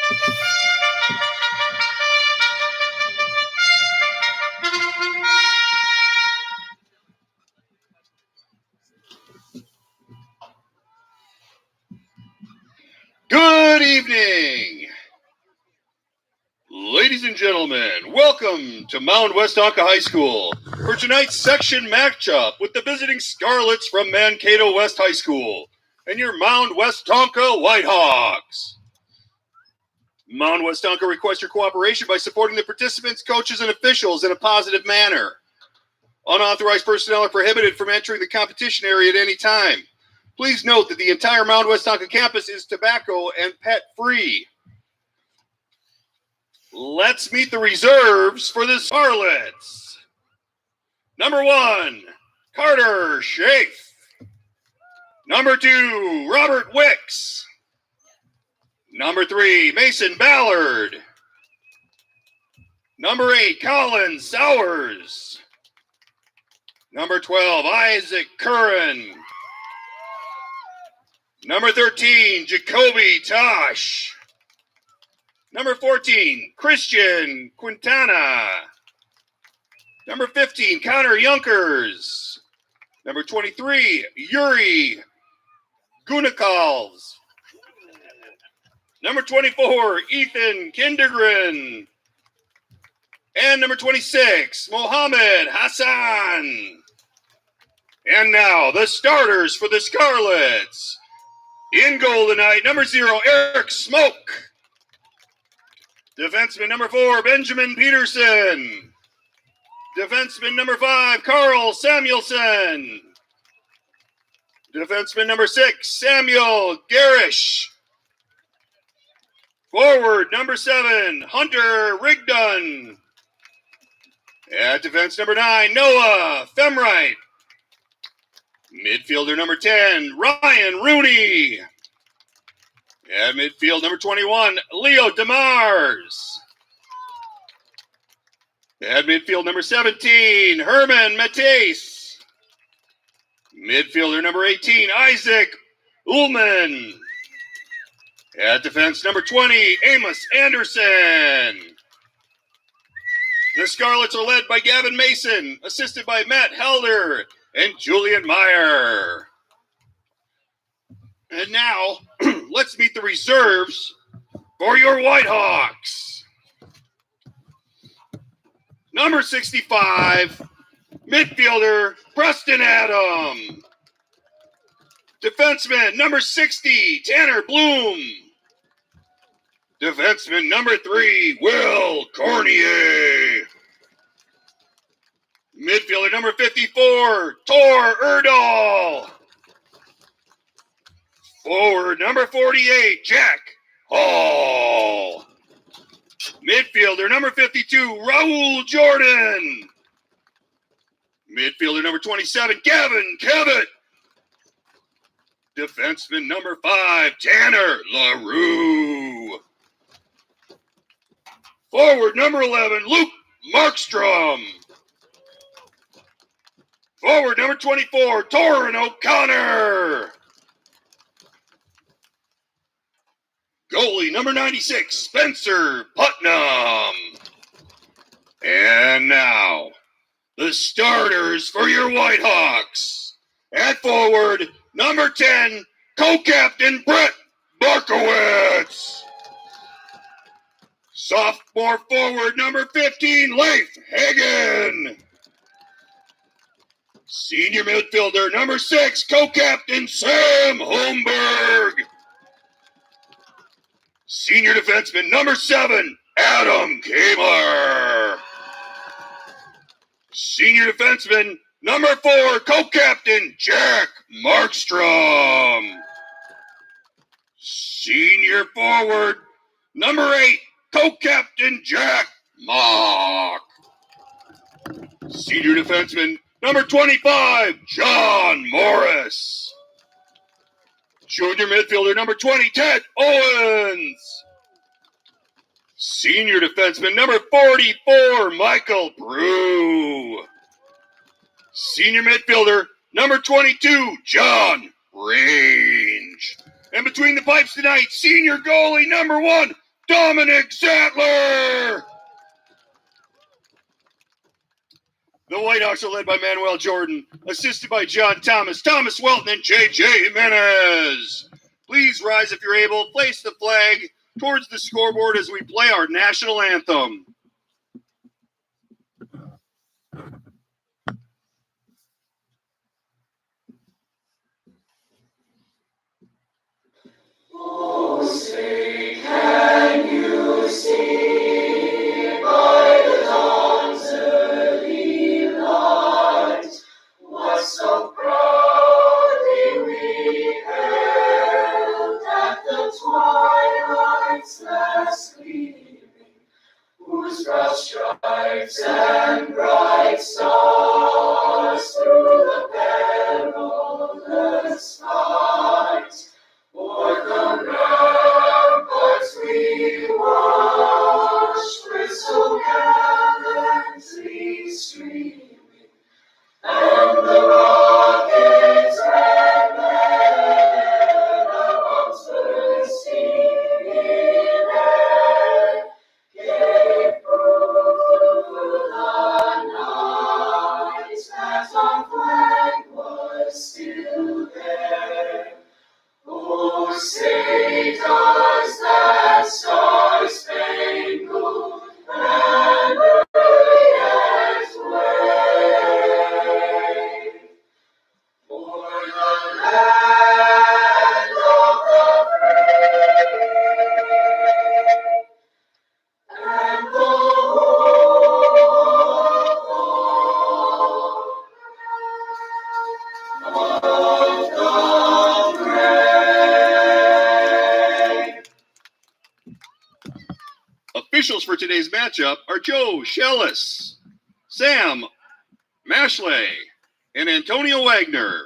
Good evening, ladies and gentlemen. Welcome to Mound, Westonka High School for tonight's section matchup with the visiting Scarlets from Mankato West High School and your Mound, Westonka Whitehawks. Mound, Westonka requests your cooperation by supporting the participants, coaches, and officials in a positive manner. Unauthorized personnel are prohibited from entering the competition area at any time. Please note that the entire Mound Westonka campus is tobacco and pet free. Let's meet the reserves for the Scarlets. Number 1, Carter Schaaf. Number 2, Robert Wicks. Number 3, Mason Ballard. Number 8, Colin Sowers. Number 12, Isaac Curran. Number 13, Jacoby Tosh. Number 14, Christian Quintana. Number 15, Connor Yunkers. Number 23, Yuri Gunikals. Number 24, Ethan Kindergren. And number 26, Mohammed Hassan. And now, the starters for the Scarlets. In goal tonight, number 0, Eric Smoke. Defenseman number 4, Benjamin Peterson. Defenseman number 5, Carl Samuelson. Defenseman number 6, Samuel Garish. Forward number 7, Hunter Rigdon. At defense number 9, Noah Femright. Midfielder number 10, Ryan Rooney. At midfield number 21, Leo DeMars. At midfield number 17, Herman Matisse. Midfielder number 18, Isaac Ullman. At defense number 20, Amos Anderson. The Scarlets are led by Gavin Mason, assisted by Matt Helder and Julian Meyer. And now, let's meet the reserves for your Whitehawks. Number 65, midfielder Preston Adam. Defenseman number 60, Tanner Bloom. Defenseman number 3, Will Cornier. Midfielder number 54, Tor Erdahl. Forward number 48, Jack Hall. Midfielder number 52, Raul Jordan. Midfielder number 27, Gavin Kevitt. Defenseman number 5, Tanner LaRue. Forward number 11, Luke Markstrom. Forward number 24, Torrin O'Connor. Goalie number 96, Spencer Putnam. And now, the starters for your Whitehawks. At forward, number 10, co-captain Brett Barkowitz. Sophomore forward, number 15, Leif Hagen. Senior midfielder, number 6, co-captain Sam Holmberg. Senior defenseman, number 7, Adam Kamer. Senior defenseman, number 4, co-captain Jack Markstrom. Senior forward, number 8, co-captain Jack Mock. Senior defenseman, number 25, John Morris. Junior midfielder, number 20, Ted Owens. Senior defenseman, number 44, Michael Brew. Senior midfielder, number 22, John Range. And between the pipes tonight, senior goalie, number 1, Dominic Sattler. The Whitehawks are led by Manuel Jordan, assisted by John Thomas, Thomas Welton, and J.J. Jimenez. Please rise if you're able. Place the flag towards the scoreboard as we play our national anthem. Oh, say, can you see by the dawn's early light what so proudly we hailed at the twilight's last gleaming, whose broad stripes and bright stars through the perilous fight o'er the ramparts we watched with so gallantly streaming, and the rocket's red glare amongst the steaming air gave proof through the night that our flag was still there. Oh, say does that star-spangled banner yet wave o'er the land of the free and the home of the Officials for today's matchup are Joe Shellis, Sam Mashley, and Antonio Wagner.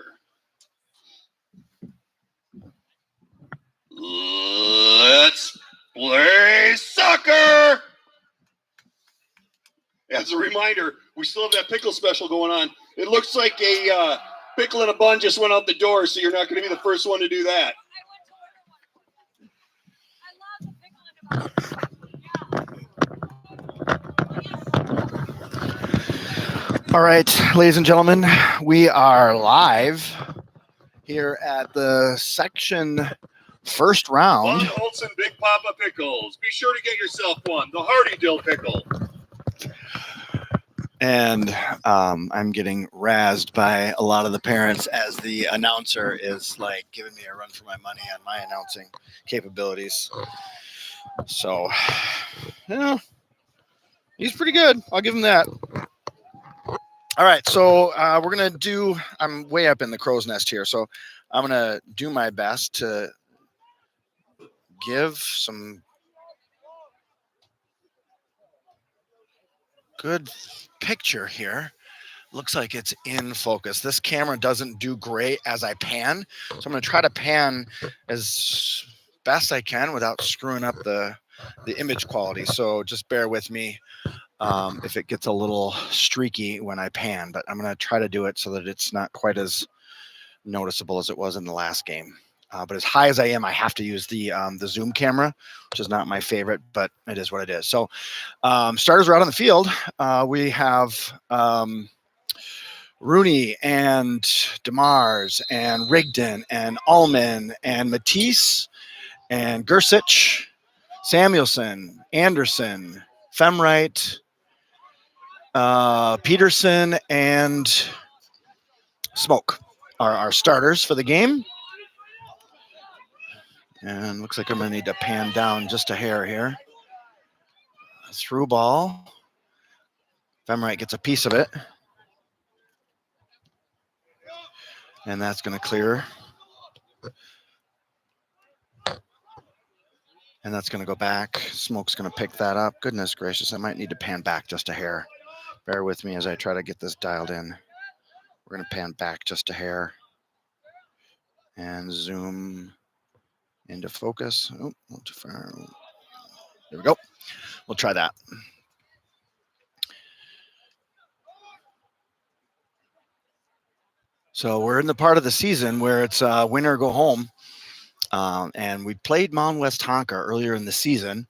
Let's play soccer! As a reminder, we still have that pickle special going on. It looks like a pickle and a bun just went out the door, so you're not going to be the first one to do that. All right, ladies and gentlemen, we are live here at the section first round. Von Olson Big Papa Pickles. Be sure to get yourself one, the Hardy Dill Pickle. And I'm getting razzed by a lot of the parents as the announcer is like giving me a run for my money on my announcing capabilities. So, yeah, he's pretty good. I'll give him that. All right, so we're going to do, I'm way up in the crow's nest here, so I'm going to do my best to give some good picture here. Looks like it's in focus. This camera doesn't do great as I pan, so I'm going to try to pan as best I can without screwing up the image quality, so just bear with me. If it gets a little streaky when I pan, but I'm going to try to do it so that it's not quite as noticeable as it was in the last game. But as high as I am, I have to use the zoom camera, which is not my favorite, but it is what it is. So starters are out on the field. We have Rooney and DeMars and Rigdon and Allman and Matisse and Gersich, Samuelson, Anderson, Femwright, Peterson, and Smoke are our starters for the game. And looks like I'm going to need to pan down just a hair here. Through ball. Femwright gets a piece of it. And that's going to clear. And that's going to go back. Smoke's going to pick that up. Goodness gracious, I might need to pan back just a hair. Bear with me as I try to get this dialed in. We're going to pan back just a hair. And zoom into focus. Oh, not too far. There we go. We'll try that. So we're in the part of the season where it's win or go home. And we played Mound Westonka earlier in the season,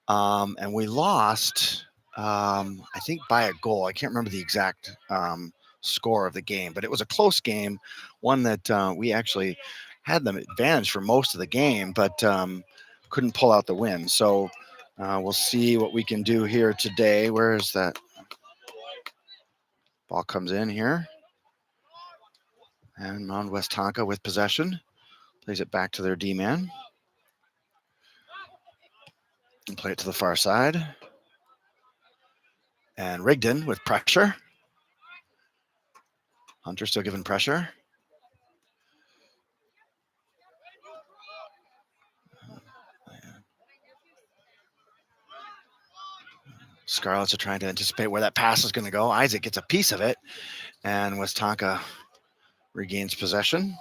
and we lost, I think, by a goal. I can't remember the exact score of the game, but it was a close game, one that we actually had the advantage for most of the game, but couldn't pull out the win. So we'll see what we can do here today. Where is that? Ball comes in here. And Mound Westonka with possession. Plays it back to their D-man. And play it to the far side. And Rigdon with pressure. Hunter still giving pressure. Scarlets are trying to anticipate where that pass is going to go. Isaac gets a piece of it, and Westonka regains possession.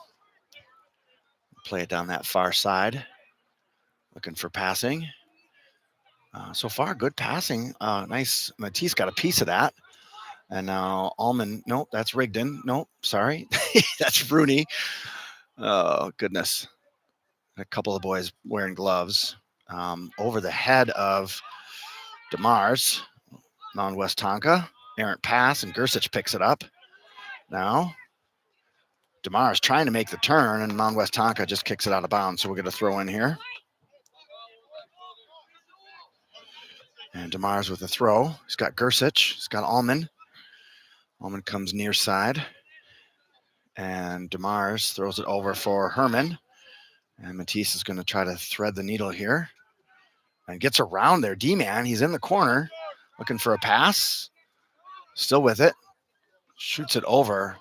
Play it down that far side. Looking for passing. So far, good passing. Nice. Matisse got a piece of that. And now Allman, nope, that's Rigdon. Nope, sorry. That's Rooney. Oh, goodness. A couple of boys wearing gloves. Over the head of DeMars. Mound Westonka. Errant pass, and Gersich picks it up. Now, DeMars trying to make the turn, and Mound Westonka just kicks it out of bounds. So we're going to throw in here. And DeMars with a throw. He's got Gersich. He's got Allman. Allman comes near side. And DeMars throws it over for Herman. And Matisse is going to try to thread the needle here. And gets around their D-man. He's in the corner looking for a pass. Still with it. Shoots it over.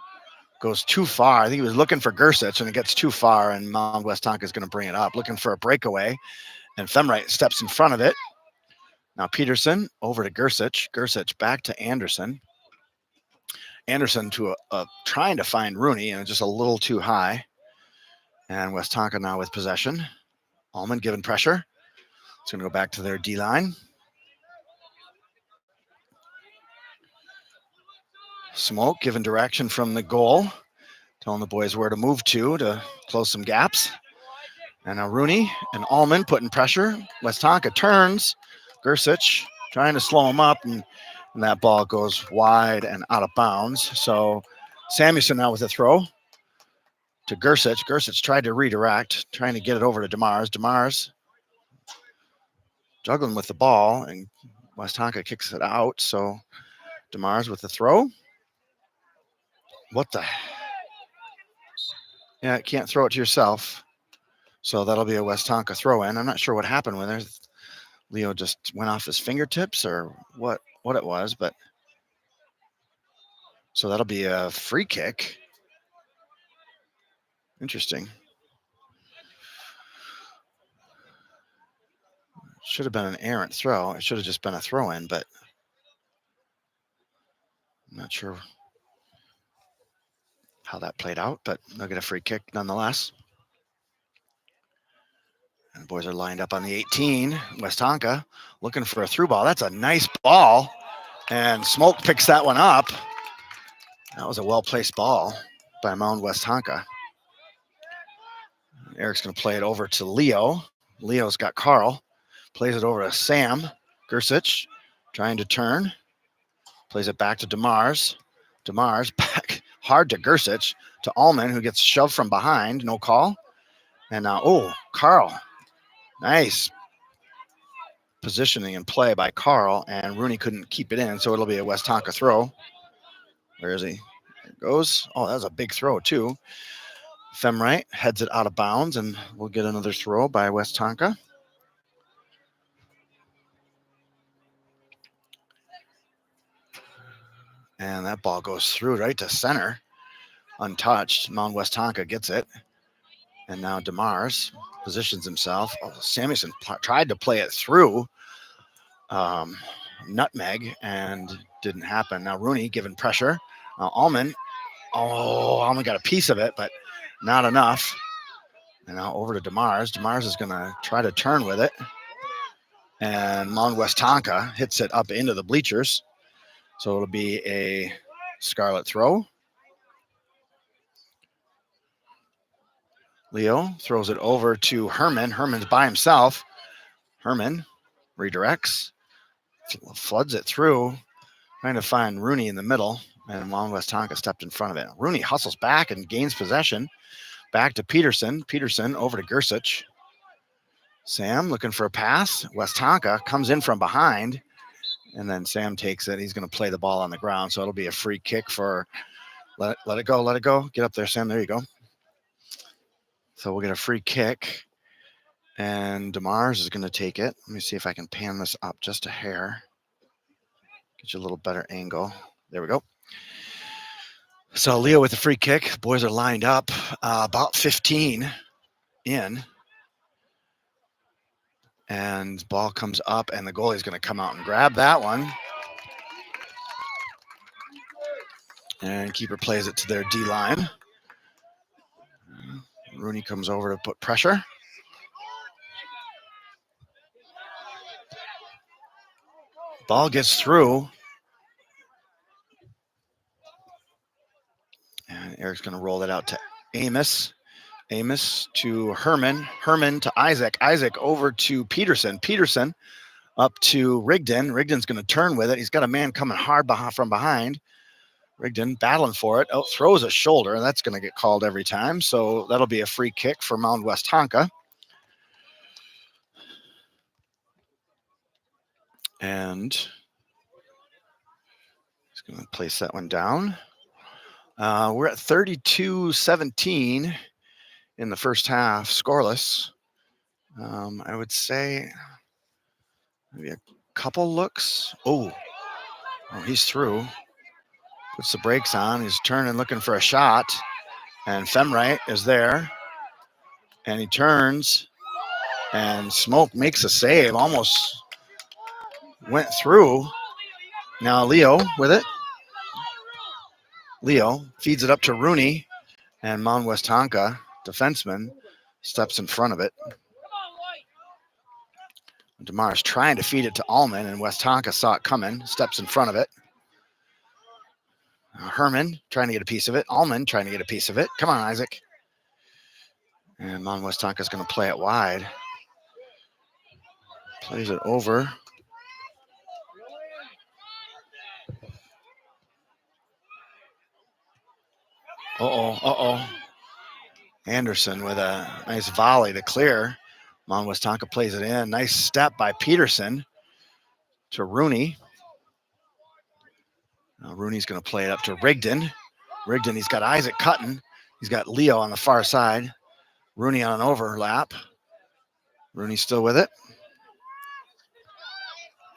Goes too far. I think he was looking for Gersich, and it gets too far, and Mound Westonka is going to bring it up. Looking for a breakaway. And Femright steps in front of it. Now Peterson over to Gersich. Gersich back to Anderson. Anderson to trying to find Rooney, and just a little too high. And Westonka now with possession. Allman giving pressure. It's going to go back to their D-line. Smoke giving direction from the goal. Telling the boys where to move to close some gaps. And now Rooney and Allman putting pressure. Westonka turns. Gersich trying to slow him up, and that ball goes wide and out of bounds. So Samuelson now with a throw to Gersich. Gersich tried to redirect, trying to get it over to DeMars. DeMars juggling with the ball, and Westonka kicks it out. So DeMars with the throw. What the? Yeah, can't throw it to yourself. So that'll be a Westonka throw in. I'm not sure what happened with it. Leo just went off his fingertips or what it was, but so that'll be a free kick. Interesting. Should have been an errant throw. It should have just been a throw in, but I'm not sure how that played out, but they'll get a free kick nonetheless. And the boys are lined up on the 18. Westonka looking for a through ball. That's a nice ball. And Smoke picks that one up. That was a well-placed ball by Mound Westonka. Eric's going to play it over to Leo. Leo's got Carl. Plays it over to Sam. Gersich trying to turn. Plays it back to DeMars. DeMars back hard to Gersich. To Allman, who gets shoved from behind. No call. And now, Carl. Nice positioning and play by Carl, and Rooney couldn't keep it in, so it'll be a Westonka throw. Where is he? There it goes. Oh, that was a big throw, too. Femright heads it out of bounds, and we'll get another throw by Westonka. And that ball goes through right to center, untouched. Mound Westonka gets it. And now DeMars positions himself. Samuelson tried to play it through nutmeg and didn't happen. Now Rooney giving pressure. Allman got a piece of it, but not enough. And now over to DeMars. DeMars is going to try to turn with it. And Mound Westonka hits it up into the bleachers. So it'll be a Scarlet throw. Leo throws it over to Herman. Herman's by himself. Herman redirects, floods it through, trying to find Rooney in the middle, and Westonka stepped in front of it. Rooney hustles back and gains possession. Back to Peterson. Peterson over to Gersich. Sam looking for a pass. Westonka comes in from behind, and then Sam takes it. He's going to play the ball on the ground, so it'll be a free kick for let it go, let it go. Get up there, Sam. There you go. So we'll get a free kick, and DeMars is going to take it. Let me see if I can pan this up just a hair. Get you a little better angle. There we go. So Leo with the free kick. Boys are lined up about 15 in. And ball comes up, and the goalie's going to come out and grab that one. And keeper plays it to their D-line. Rooney comes over to put pressure. Ball gets through. And Eric's going to roll that out to Amos. Amos to Herman. Herman to Isaac. Isaac over to Peterson. Peterson up to Rigdon. Rigdon's going to turn with it. He's got a man coming hard from behind. Rigdon battling for it. Oh, throws a shoulder. That's going to get called every time. So that'll be a free kick for Mound Westonka. And he's going to place that one down. We're at 32-17 in the first half, scoreless. I would say maybe a couple looks. Oh, he's through. Puts the brakes on. He's turning, looking for a shot. And Femright is there. And he turns. And Smoke makes a save. Almost went through. Now Leo with it. Leo feeds it up to Rooney. And Mound Westonka, defenseman, steps in front of it. DeMar's trying to feed it to Allman, and Westonka saw it coming, steps in front of it. Herman trying to get a piece of it. Allman trying to get a piece of it. Come on, Isaac. And Mound Westonka's going to play it wide. Plays it over. Uh-oh. Anderson with a nice volley to clear. Mound Westonka plays it in. Nice step by Peterson to Rooney. Now Rooney's going to play it up to Rigdon. Rigdon, he's got Isaac cutting. He's got Leo on the far side. Rooney on an overlap. Rooney still with it.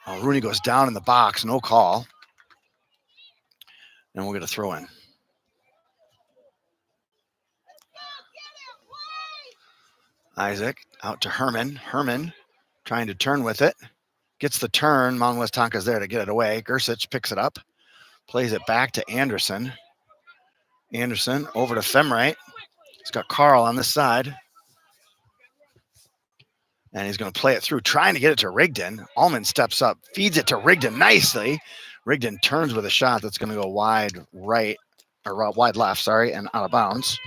Oh, Rooney goes down in the box. No call. And we'll get a throw in. Isaac out to Herman. Herman trying to turn with it. Gets the turn. Mound Westonka's there to get it away. Gersich picks it up. Plays it back to Anderson. Anderson over to Femright. He's got Carl on this side. And he's going to play it through, trying to get it to Rigdon. Allman steps up, feeds it to Rigdon nicely. Rigdon turns with a shot that's going to go wide right, or wide left, sorry, and out of bounds.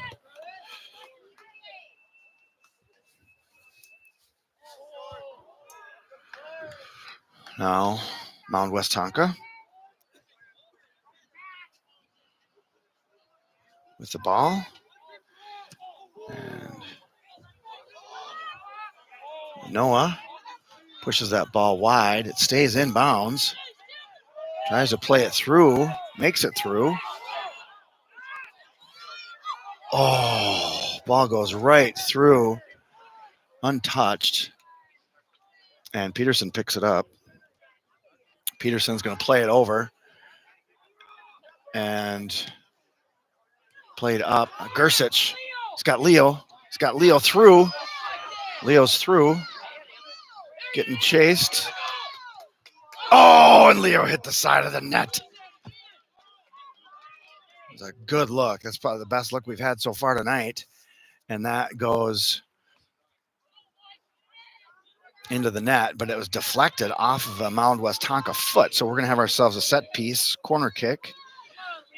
Now, Mound Westonka with the ball. And Noah pushes that ball wide. It stays in bounds. Tries to play it through. Makes it through. Oh, ball goes right through. Untouched. And Peterson picks it up. Peterson's going to play it over. And played up. Gersich. He's got Leo. He's got Leo through. Leo's through. Getting chased. Oh, and Leo hit the side of the net. It was a good look. That's probably the best look we've had so far tonight. And that goes into the net, but it was deflected off of a Mound Westonka foot. So we're going to have ourselves a set piece, corner kick.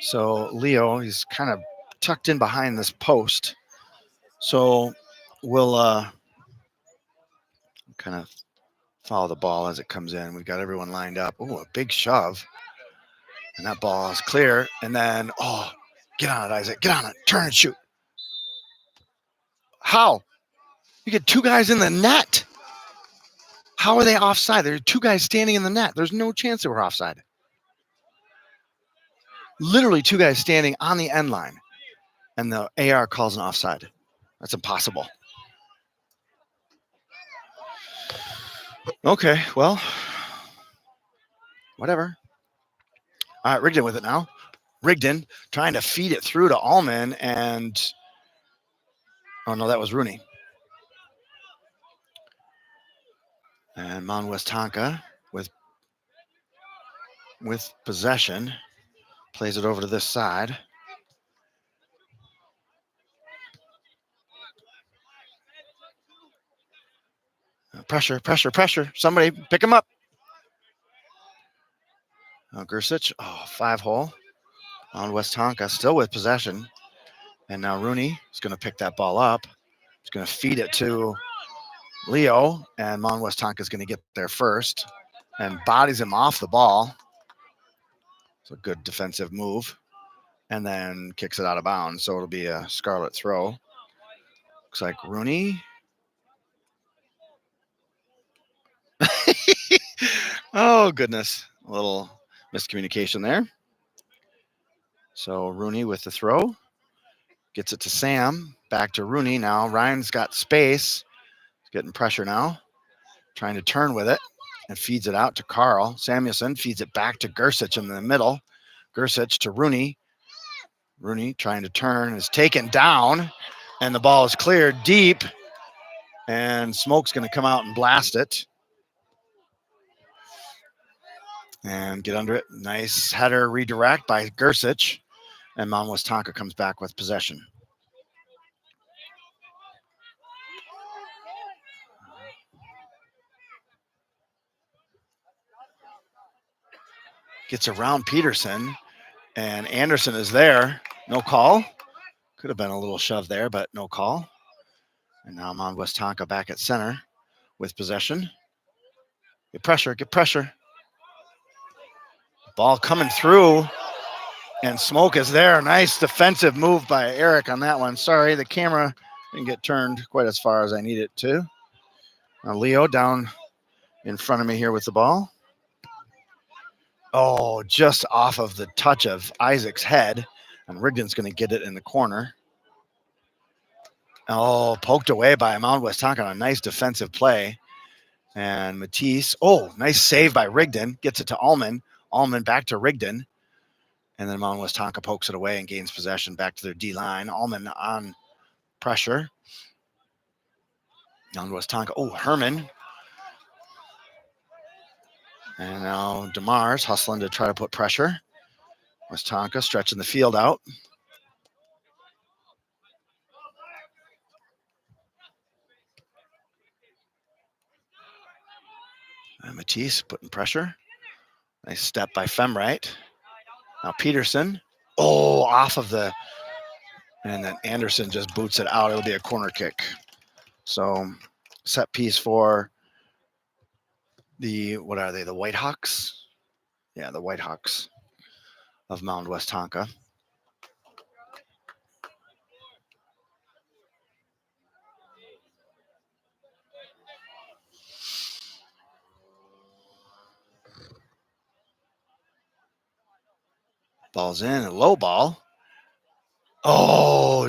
So Leo, he's kind of tucked in behind this post. So we'll kind of follow the ball as it comes in. We've got everyone lined up. Oh, a big shove. And that ball is clear. And then, get on it, Isaac. Get on it. Turn and shoot. How? You get two guys in the net. How are they offside? There are two guys standing in the net. There's no chance they were offside. Literally two guys standing on the end line. And the AR calls an offside. That's impossible. Okay, well, whatever. All right, Rigdon with it now. Rigdon trying to feed it through to Allman, and oh no, that was Rooney. And Mound Westonka with possession plays it over to this side. Pressure. Somebody pick him up. Gersich, 5-hole. On Westonka, still with possession. And now Rooney is going to pick that ball up. He's going to feed it to Leo, and Mound Westonka is going to get there first and bodies him off the ball. It's a good defensive move. And then kicks it out of bounds, so it'll be a Scarlet throw. Looks like Rooney. Oh, goodness. A little miscommunication there. So Rooney with the throw. Gets it to Sam. Back to Rooney now. Ryan's got space. He's getting pressure now. Trying to turn with it and feeds it out to Carl. Samuelson feeds it back to Gersich in the middle. Gersich to Rooney. Rooney trying to turn is taken down, and the ball is cleared deep, and Smoke's going to come out and blast it and get under it. Nice header redirect by Gersich, and Mound Westonka comes back with possession. Gets around Peterson, and Anderson is there. No call. Could have been a little shove there, but no call. And now Mound Westonka back at center with possession. Get pressure. Ball coming through, and Smoke is there. Nice defensive move by Eric on that one. Sorry, the camera didn't get turned quite as far as I need it to. Now Leo down in front of me here with the ball. Oh, just off of the touch of Isaac's head, and Rigdon's going to get it in the corner. Oh, poked away by Mound Westonka on a nice defensive play. And Matisse, nice save by Rigdon. Gets it to Allman. Allman back to Rigdon. And then Mound Westonka pokes it away and gains possession back to their D-line. Allman on pressure. Mound Westonka. Herman. And now DeMars hustling to try to put pressure. Westonka stretching the field out. And Matisse putting pressure. Nice step by Femright. Now Peterson. Off of the... And then Anderson just boots it out. It'll be a corner kick. So set piece for the, what are they, the Whitehawks? Yeah, the Whitehawks of Mound Westonka. Ball's in, a low ball.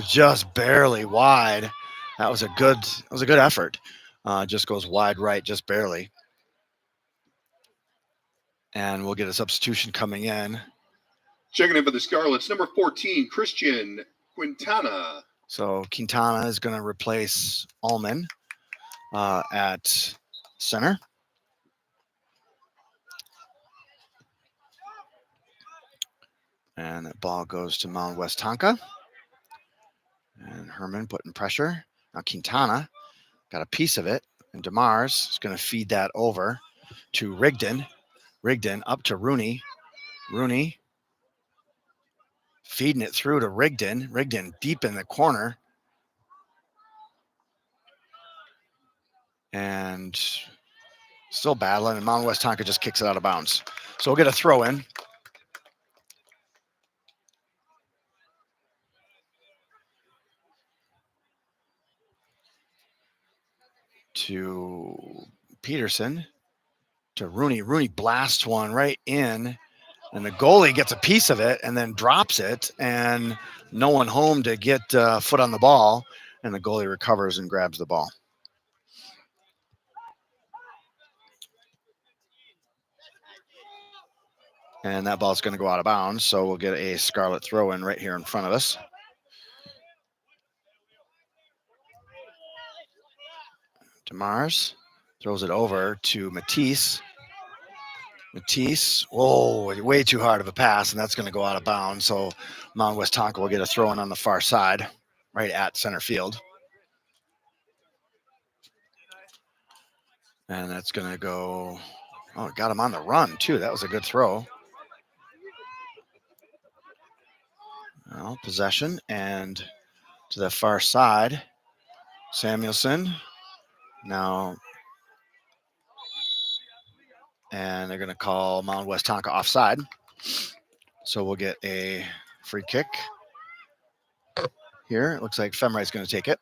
Just barely wide. That was a good effort. Just goes wide right, just barely. And we'll get a substitution coming in. Checking in for the Scarlets, number 14, Christian Quintana. So Quintana is going to replace Allman at center. And that ball goes to Mound Westonka. And Herman putting pressure. Now Quintana got a piece of it. And DeMars is going to feed that over to Rigdon. Rigdon up to Rooney. Rooney feeding it through to Rigdon. Rigdon deep in the corner. And still battling, and Mound Westonka just kicks it out of bounds. So we'll get a throw in. To Peterson, to Rooney. Rooney blasts one right in, and the goalie gets a piece of it and then drops it, and no one home to get foot on the ball, and the goalie recovers and grabs the ball. And that ball's going to go out of bounds, so we'll get a Scarlet throw in right here in front of us. DeMars throws it over to Matisse. Matisse, way too hard of a pass, and that's going to go out of bounds. So Mound Westonka will get a throw in on the far side, right at center field. And that's going to go, it got him on the run, too. That was a good throw. Well, possession, and to the far side, Samuelson. Now, and they're going to call Mound Westonka offside. So we'll get a free kick here. It looks like Femright's going to take it.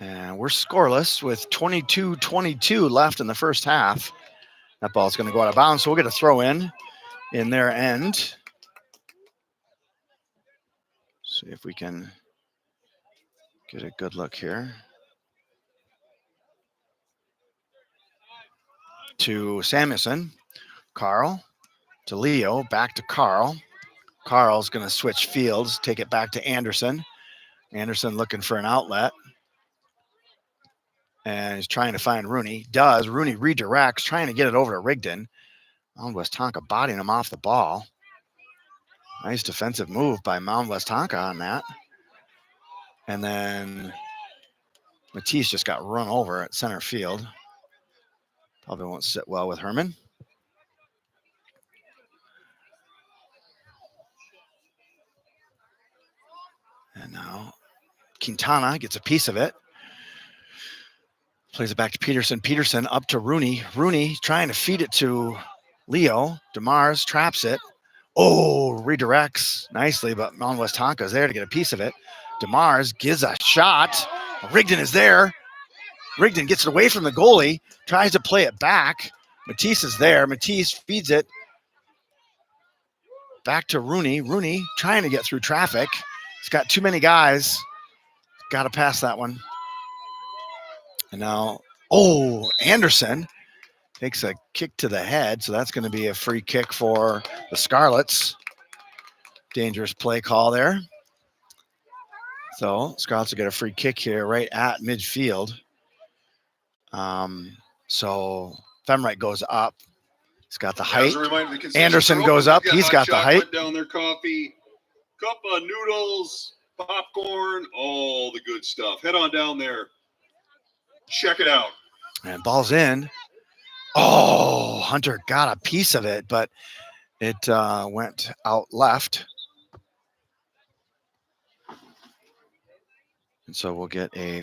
And we're scoreless with 22-22 left in the first half. That ball's going to go out of bounds, so we'll get a throw in their end. See if we can get a good look here. To Samuelson. Carl. To Leo. Back to Carl. Carl's going to switch fields, take it back to Anderson. Anderson looking for an outlet. And he's trying to find Rooney. Rooney redirects, trying to get it over to Rigdon. Mound Westonka bodying him off the ball. Nice defensive move by Mound Westonka on that. And then Matisse just got run over at center field. Probably won't sit well with Herman. And now Quintana gets a piece of it. Plays it back to Peterson. Peterson up to Rooney. Rooney trying to feed it to Leo. DeMars traps it. Redirects nicely, but Mound Westonka is there to get a piece of it. DeMars gives a shot. Rigdon is there. Rigdon gets it away from the goalie, tries to play it back. Matisse is there. Matisse feeds it back to Rooney. Rooney trying to get through traffic. He's got too many guys. Got to pass that one. And now, Anderson takes a kick to the head, so that's going to be a free kick for the Scarlets. Dangerous play call there. So Scarlets will get a free kick here right at midfield. So Femright goes up. He's got the height. Anderson goes up. He's got the height. Down there, coffee, cup of noodles, popcorn, all the good stuff. Head on down there. Check it out. And ball's in. Hunter got a piece of it, but it went out left. And so we'll get a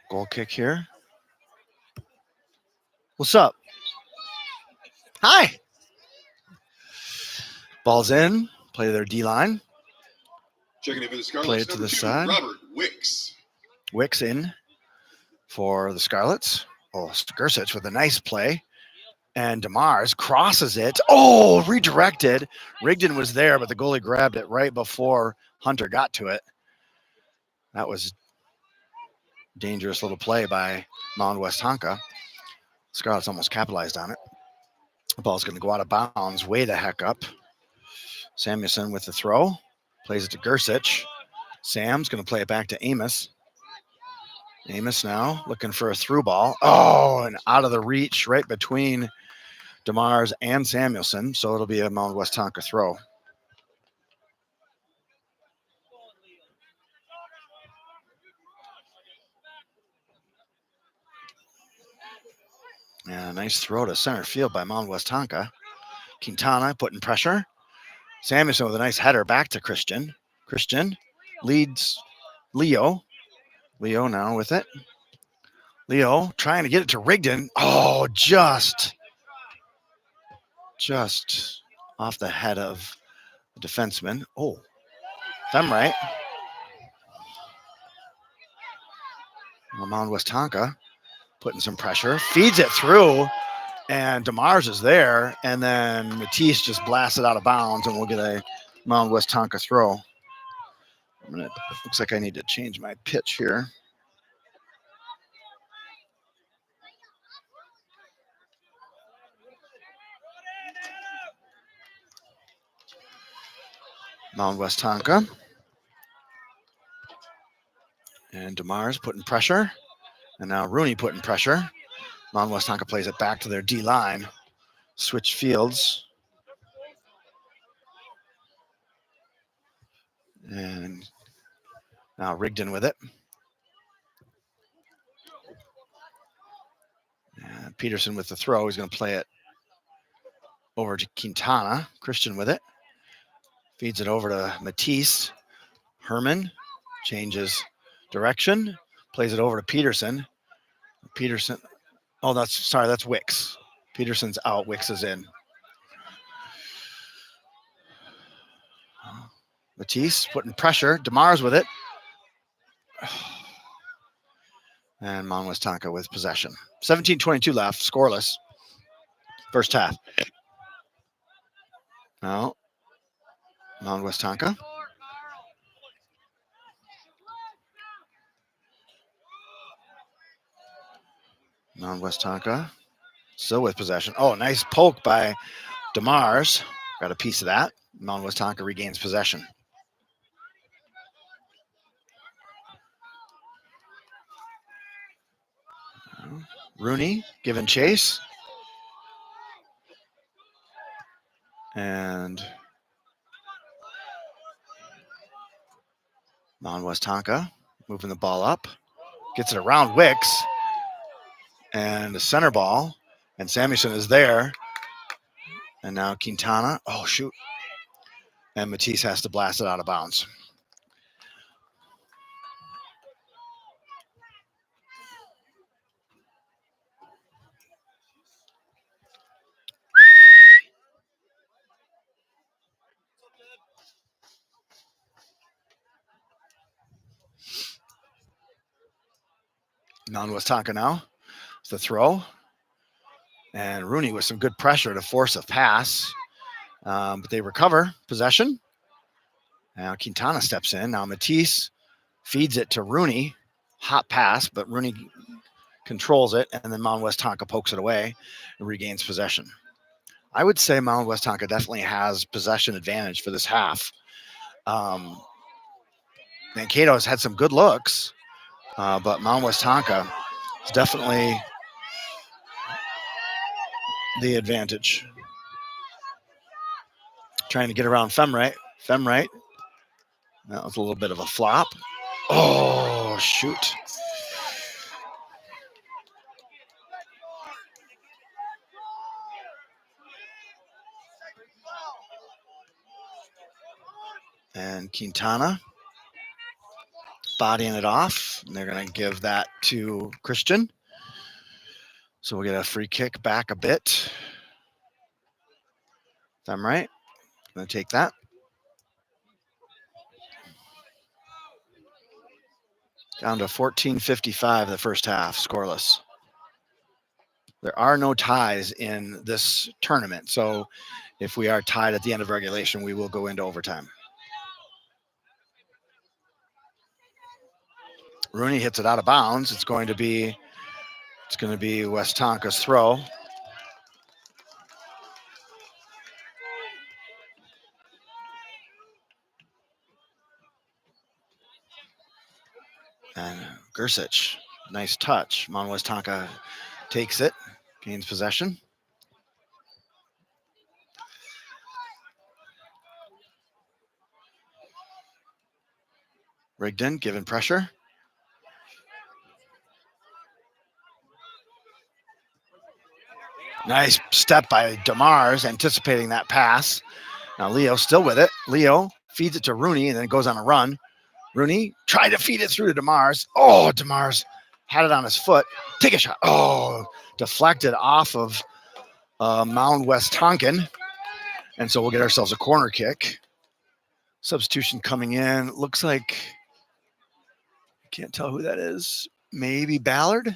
goal kick here. What's up? Hi. Ball's in. Play to their D-line. Checking in for the Scarlets. Play it to the side. Robert Wicks. Wicks in for the Scarlets. Gursich with a nice play. And DeMars crosses it. Redirected. Rigdon was there, but the goalie grabbed it right before Hunter got to it. That was dangerous little play by Mound Westonka. Scarlets almost capitalized on it. The ball's going to go out of bounds way the heck up. Samuelson with the throw. Plays it to Gursich. Sam's going to play it back to Amos. Amos now looking for a through ball. And out of the reach right between DeMars and Samuelson. So it'll be a Mound Westonka throw. Yeah, nice throw to center field by Mound Westonka. Quintana putting pressure. Samuelson with a nice header back to Christian. Christian leads Leo. Leo now with it. Leo trying to get it to Rigdon. Oh, just off the head of the defenseman. Oh, Femright. Mound Westonka putting some pressure. Feeds it through, and DeMars is there. And then Matisse just blasts it out of bounds, and we'll get a Mound Westonka throw. Looks like I need to change my pitch here. Mound Westonka. And DeMars putting pressure. And now Rooney putting pressure. Mound Westonka plays it back to their D line. Switch fields. And now Rigdon with it. And Peterson with the throw. He's going to play it over to Quintana. Christian with it. Feeds it over to Matisse. Herman changes direction. Plays it over to Peterson. Peterson. Oh, that's Wicks. Peterson's out. Wicks is in. Matisse putting pressure. DeMars with it. And Mound Westonka with possession. 17:22 left. Scoreless. First half. Now, Mound Westonka. Mound Westonka still with possession. Oh, nice poke by DeMars. Got a piece of that. Mound Westonka regains possession. Rooney giving chase. And Mound Westonka moving the ball up. Gets it around Wicks. And the center ball. And Samuelson is there. And now Quintana. Oh, shoot. And Matisse has to blast it out of bounds. Mound Westonka now. The throw. And Rooney with some good pressure to force a pass. But they recover possession. Now Quintana steps in. Now Matisse feeds it to Rooney. Hot pass, but Rooney controls it. And then Mound Westonka pokes it away and regains possession. I would say Mound Westonka definitely has possession advantage for this half. Mankato has had some good looks, but Mound Westonka is definitely the advantage. Trying to get around Femright. That was a little bit of a flop. Oh, shoot. And Quintana bodying it off. And they're going to give that to Christian. So we'll get a free kick back a bit. Femright. Going to take that. Down to 14:55 the first half, scoreless. There are no ties in this tournament. So if we are tied at the end of regulation, we will go into overtime. Rooney hits it out of bounds. It's going to be Westonka's throw. And Gersich, nice touch. Mound Westonka takes it, gains possession. Rigdon giving pressure. Nice step by DeMars, anticipating that pass. Now Leo still with it. Leo feeds it to Rooney, and then it goes on a run. Rooney tried to feed it through to DeMars. Oh, DeMars had it on his foot. Take a shot. Oh, deflected off of Mound Westonka. And so we'll get ourselves a corner kick. Substitution coming in. Looks like, can't tell who that is. Maybe Ballard.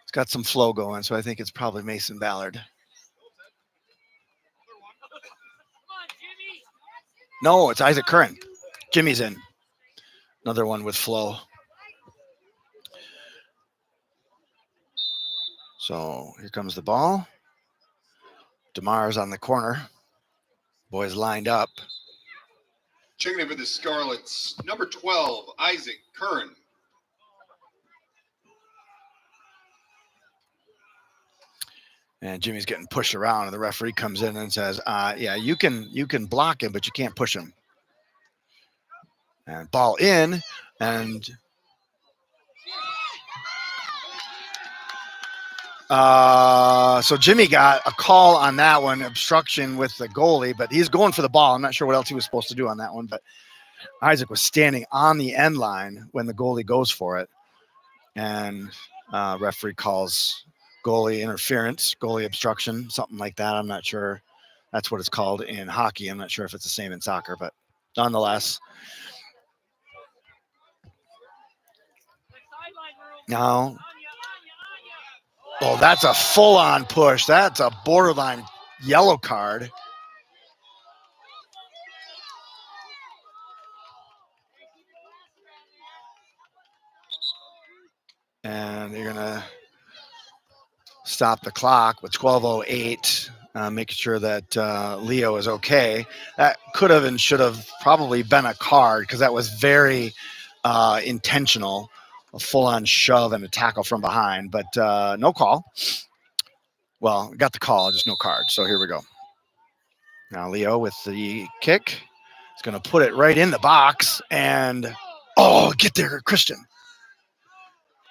It's got some flow going, so I think it's probably Mason Ballard. No, it's Isaac Curran. Jimmy's in. Another one with flow. So here comes the ball. DeMars on the corner. Boys lined up. Checking in for the Scarlets, number 12, Isaac Curran. And Jimmy's getting pushed around, and the referee comes in and says, yeah, you can block him, but you can't push him. And ball in, and so Jimmy got a call on that one, obstruction with the goalie, but he's going for the ball. I'm not sure what else he was supposed to do on that one, but Isaac was standing on the end line when the goalie goes for it. And referee calls goalie interference, goalie obstruction, something like that. I'm not sure. That's what it's called in hockey. I'm not sure if it's the same in soccer, but nonetheless. Now, oh, that's a full-on push. That's a borderline yellow card. And they're going to stop the clock with 12:08, making sure that Leo is okay. That could have and should have probably been a card because that was very intentional, a full-on shove and a tackle from behind, but no call. Well, got the call, just no card. So here we go. Now Leo with the kick. He's going to put it right in the box, and oh, get there, Christian.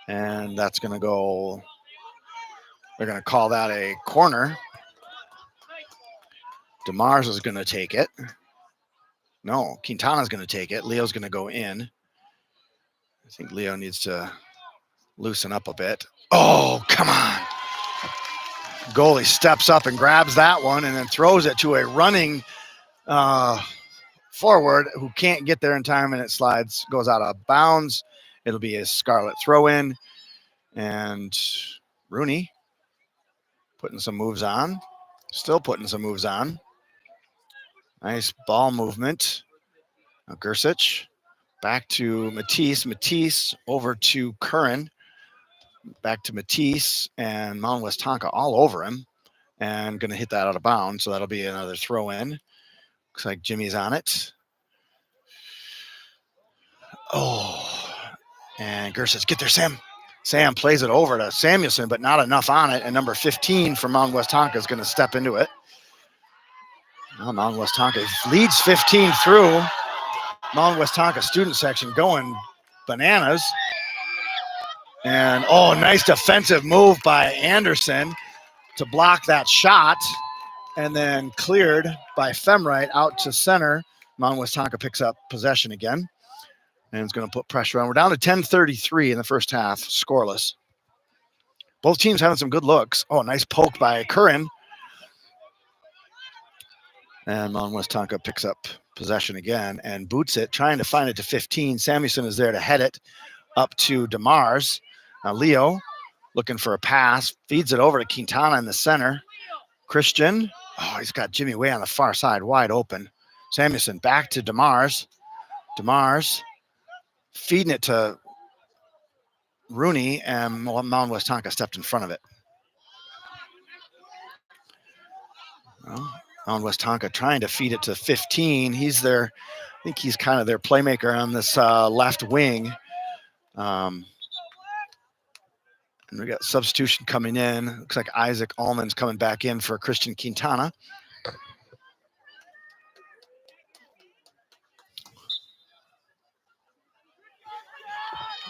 And that's going to go. They're going to call that a corner. DeMars is going to take it. No, Quintana's going to take it. Leo's going to go in. I think Leo needs to loosen up a bit. Oh, come on. Goalie steps up and grabs that one and then throws it to a running forward who can't get there in time, and it slides, goes out of bounds. It'll be a Scarlet throw-in. And Rooney putting some moves on. Still putting some moves on. Nice ball movement. Now Gersich back to Matisse. Matisse over to Curran. Back to Matisse, and Mound Westonka all over him. And going to hit that out of bounds, so that'll be another throw-in. Looks like Jimmy's on it. Oh, and Gersich, get there, Sam. Sam plays it over to Samuelson, but not enough on it. And number 15 from Mound Westonka is going to step into it. Now Mound Westonka leads 15 through. Mound Westonka student section going bananas. And, oh, nice defensive move by Anderson to block that shot. And then cleared by Femright out to center. Mound Westonka picks up possession again. And it's going to put pressure on. We're down to 10:33 in the first half, scoreless. Both teams having some good looks. Oh, nice poke by Curran. And Mound Westonka picks up possession again and boots it, trying to find it to 15. Samuelson is there to head it up to DeMars. Now Leo looking for a pass, feeds it over to Quintana in the center. Christian, oh, he's got Jimmy way on the far side, wide open. Samuelson back to DeMars. DeMars feeding it to Rooney, and Mound Westonka stepped in front of it. Well, Mound Westonka trying to feed it to 15. He's their, I think he's kind of their playmaker on this left wing. And we got substitution coming in. Looks like Isaac Allman's coming back in for Christian Quintana.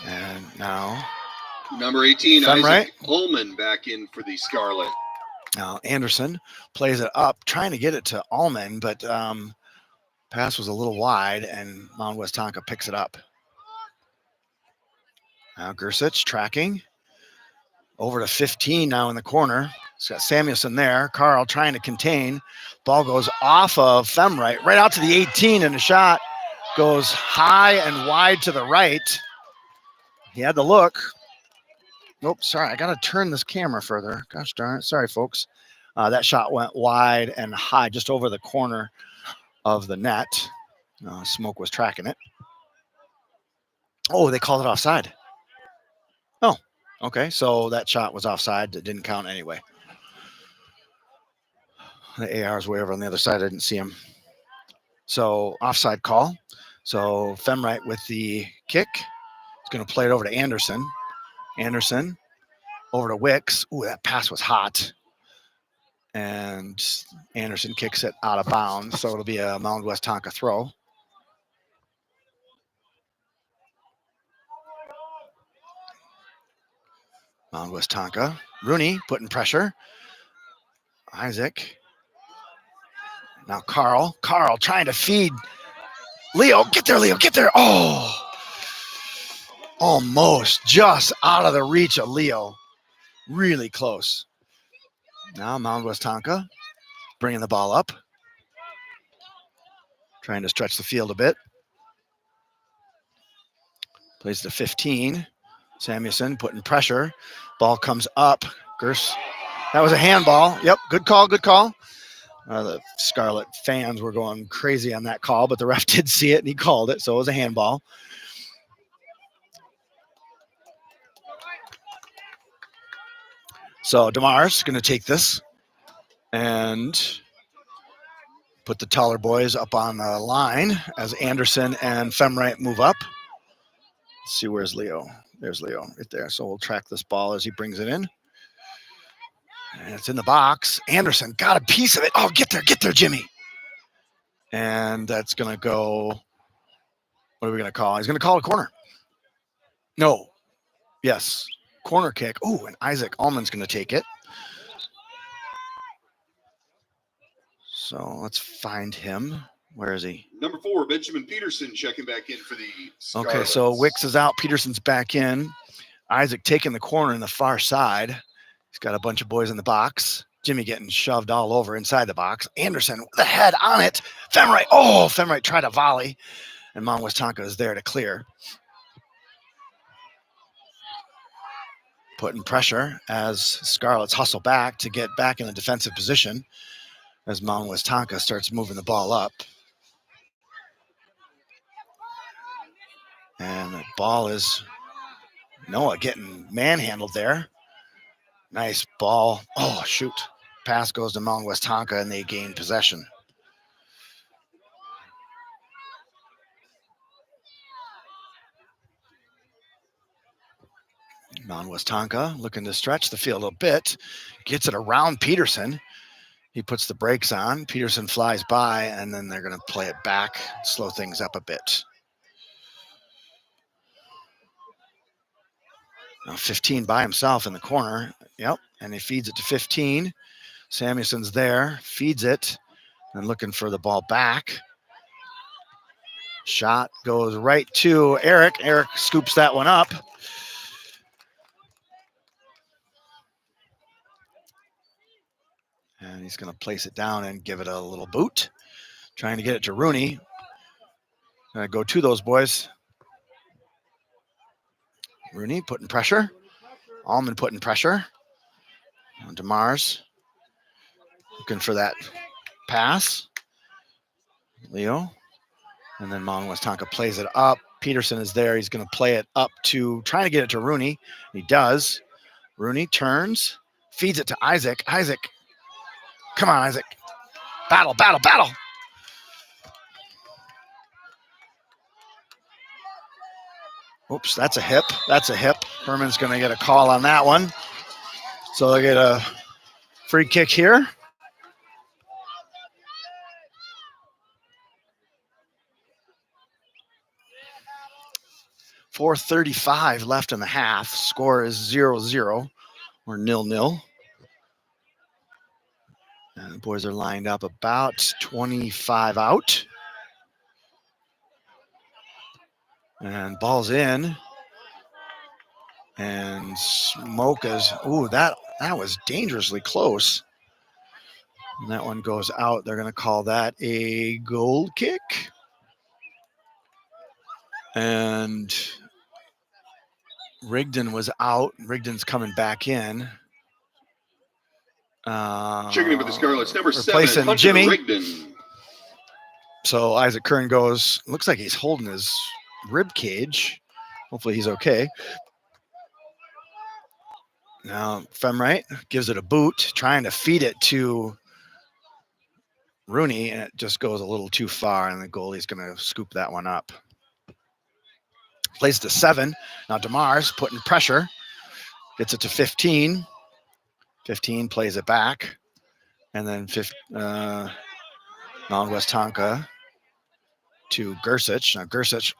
And now number 18, Femright. Isaac Ullman back in for the Scarlet. Now Anderson plays it up, trying to get it to Allman, but Pass was a little wide, and Mound Westonka picks it up. Now Gersich tracking. Over to 15 now in the corner. He's got Samuelson there. Carl trying to contain. Ball goes off of Femright, right out to the 18, and the shot goes high and wide to the right. He had the look. Nope, sorry, I got to turn this camera further. Gosh darn it. Sorry, folks. That shot went wide and high, just over the corner of the net. Smoke was tracking it. Oh, they called it offside. Oh, okay. So that shot was offside. It didn't count anyway. The AR's way over on the other side. I didn't see him. So offside call. So Femright with the kick. He's going to play it over to Anderson. Anderson over to Wicks. Ooh, that pass was hot. And Anderson kicks it out of bounds. So it'll be a Mound Westonka throw. Mound Westonka. Rooney putting pressure. Isaac. Now Carl. Carl trying to feed Leo. Get there, Leo. Get there. Oh. Almost just out of the reach of Leo. Really close. Now Mound Westonka bringing the ball up. Trying to stretch the field a bit. Plays to 15. Samuelson putting pressure. Ball comes up. Gers. That was a handball. Yep, good call, good call. The Scarlet fans were going crazy on that call, but the ref did see it and he called it, so it was a handball. So DeMar's going to take this and put the taller boys up on the line as Anderson and Femright move up. Let's see, where's Leo? There's Leo right there. So we'll track this ball as he brings it in. And it's in the box. Anderson got a piece of it. Oh, get there, Jimmy. And that's going to go, what are we going to call? He's going to call a corner. No. Yes. Corner kick. Oh, and Isaac Allman's going to take it. So let's find him. Where is he? Number 4, Benjamin Peterson checking back in for the Scarlets. Okay, so Wicks is out. Peterson's back in. Isaac taking the corner in the far side. He's got a bunch of boys in the box. Jimmy getting shoved all over inside the box. Anderson with the head on it. Femright. Oh, Femright tried to volley. And Mound Westonka is there to clear. Putting pressure as Scarlets hustle back to get back in a defensive position as Mound Westonka starts moving the ball up. And the ball is Noah getting manhandled there. Nice ball. Oh, shoot. Pass goes to Mound Westonka and they gain possession. Mound Westonka looking to stretch the field a bit. Gets it around Peterson. He puts the brakes on. Peterson flies by, and then they're going to play it back, slow things up a bit. Now 15 by himself in the corner. Yep, and he feeds it to 15. Samuelson's there, feeds it, and looking for the ball back. Shot goes right to Eric. Eric scoops that one up. And he's going to place it down and give it a little boot. Trying to get it to Rooney. Going to go to those boys. Rooney putting pressure. Allman putting pressure. DeMars looking for that pass. Leo. And then Mound Westonka plays it up. Peterson is there. He's going to play it up to, trying to get it to Rooney. He does. Rooney turns, feeds it to Isaac. Isaac. Come on, Isaac. Battle, battle, battle. Oops, that's a hip. That's a hip. Herman's going to get a call on that one. So they get a free kick here. .435 left in the half. Score is 0-0 or 0-0. And the boys are lined up about 25 out. And ball's in. And Smoka's, ooh, that was dangerously close. And that one goes out. They're going to call that a goal kick. And Rigdon was out. Rigdon's coming back in. Checking in with the Scarlets, number 7, Replacing Hunter Jimmy. Rigdon. So Isaac Kern goes, looks like he's holding his rib cage. Hopefully he's okay. Now Femright gives it a boot, trying to feed it to Rooney, and it just goes a little too far, and the goalie's going to scoop that one up. Plays to 7. Now DeMars putting pressure. Gets it to 15. 15 plays it back. And then Mound Westonka to Gersich. Now Gersich,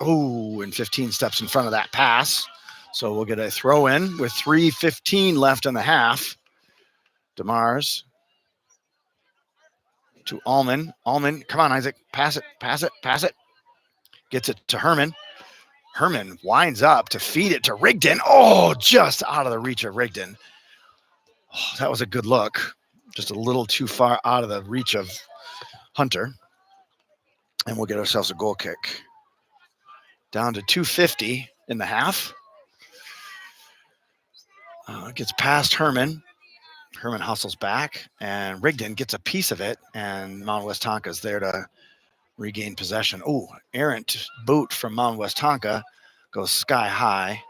and 15 steps in front of that pass. So we'll get a throw in with 3:15 left in the half. DeMars to Allman. Allman, come on, Isaac. Pass it. Gets it to Herman. Herman winds up to feed it to Rigdon. Oh, just out of the reach of Rigdon. Oh, that was a good look. Just a little too far out of the reach of Hunter. And we'll get ourselves a goal kick. Down to 2:50 in the half. Gets past Herman. Herman hustles back, and Rigdon gets a piece of it, and Mount Westonka is there to regain possession. Oh, errant boot from Mount Westonka goes sky high.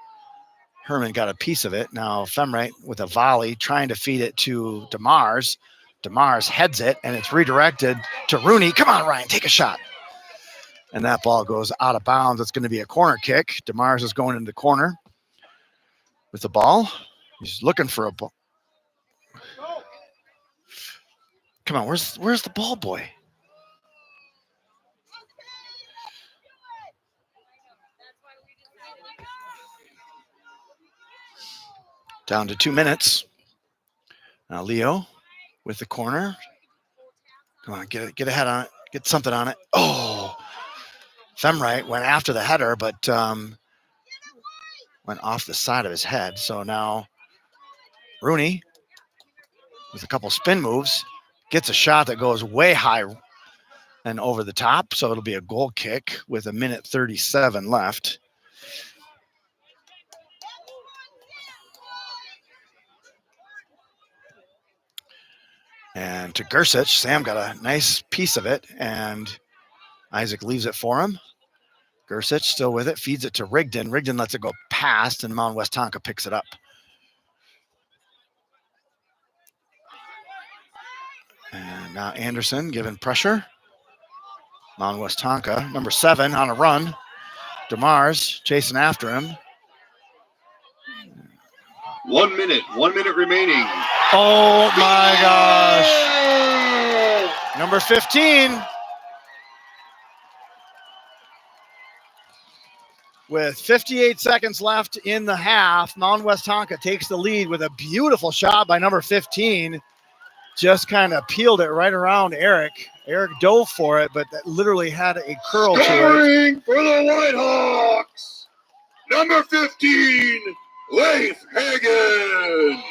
Herman got a piece of it. Now Femright with a volley trying to feed it to DeMars. DeMars heads it, and it's redirected to Rooney. Come on, Ryan, take a shot. And that ball goes out of bounds. It's going to be a corner kick. DeMars is going into the corner with the ball. He's looking for a ball. Come on, where's the ball boy? Down to 2 minutes. Now Leo with the corner. Come on, get ahead on it. Get something on it. Oh, Femright went after the header, but went off the side of his head. So now Rooney with a couple spin moves gets a shot that goes way high and over the top. So it'll be a goal kick with 1:37 left. And to Gersich, Sam got a nice piece of it, and Isaac leaves it for him. Gersich still with it, feeds it to Rigdon. Rigdon lets it go past, and Mount Westonka picks it up. And now Anderson giving pressure. Mount Westonka, number 7 on a run. DeMars chasing after him. 1 minute remaining. Oh my gosh. Number 15. With 58 seconds left in the half, Mount Westonka takes the lead with a beautiful shot by number 15. Just kind of peeled it right around Eric. Eric dove for it, but that literally had a curl to it. Scoring for the Whitehawks, number 15, Leif Hagen.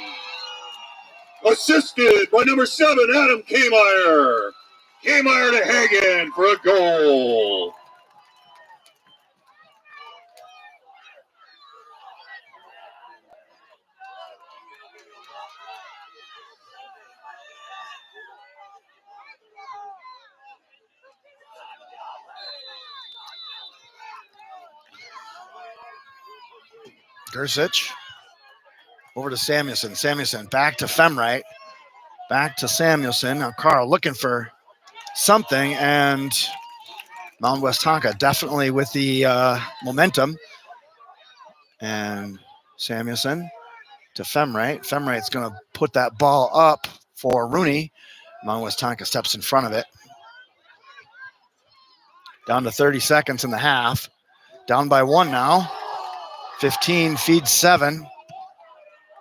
Assisted by number 7, Adam Kmeyer. Kmeyer to Hagen for a goal. Gersich over to Samuelson. Samuelson back to Femright. Back to Samuelson. Now Carl looking for something, and Mount Westonka definitely with the momentum. And Samuelson to Femright. Femright's going to put that ball up for Rooney. Mount Westonka steps in front of it. Down to 30 seconds in the half. Down by 1 now. 15 feeds 7.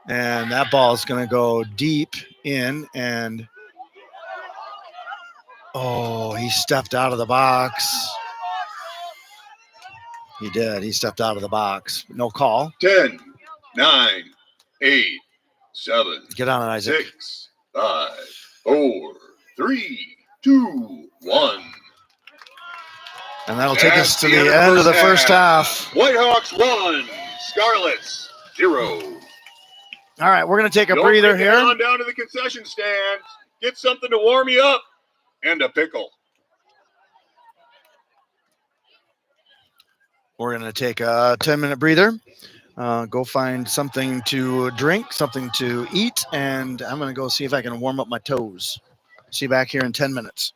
And that ball is going to go deep in, and he stepped out of the box. He did. He stepped out of the box. No call. 10, 9, 8, 7, Get on it, Isaac. 6, 5, 4, 3, 2, 1. And that'll take us That's to the the end of the first half. Whitehawks 1, Scarlets 0. All right, we're going to take a Don't breather forget to here. head on down to the concession stand. Get something to warm you up and a pickle. We're going to take a 10-minute breather. Go find something to drink, something to eat, and I'm going to go see if I can warm up my toes. See you back here in 10 minutes.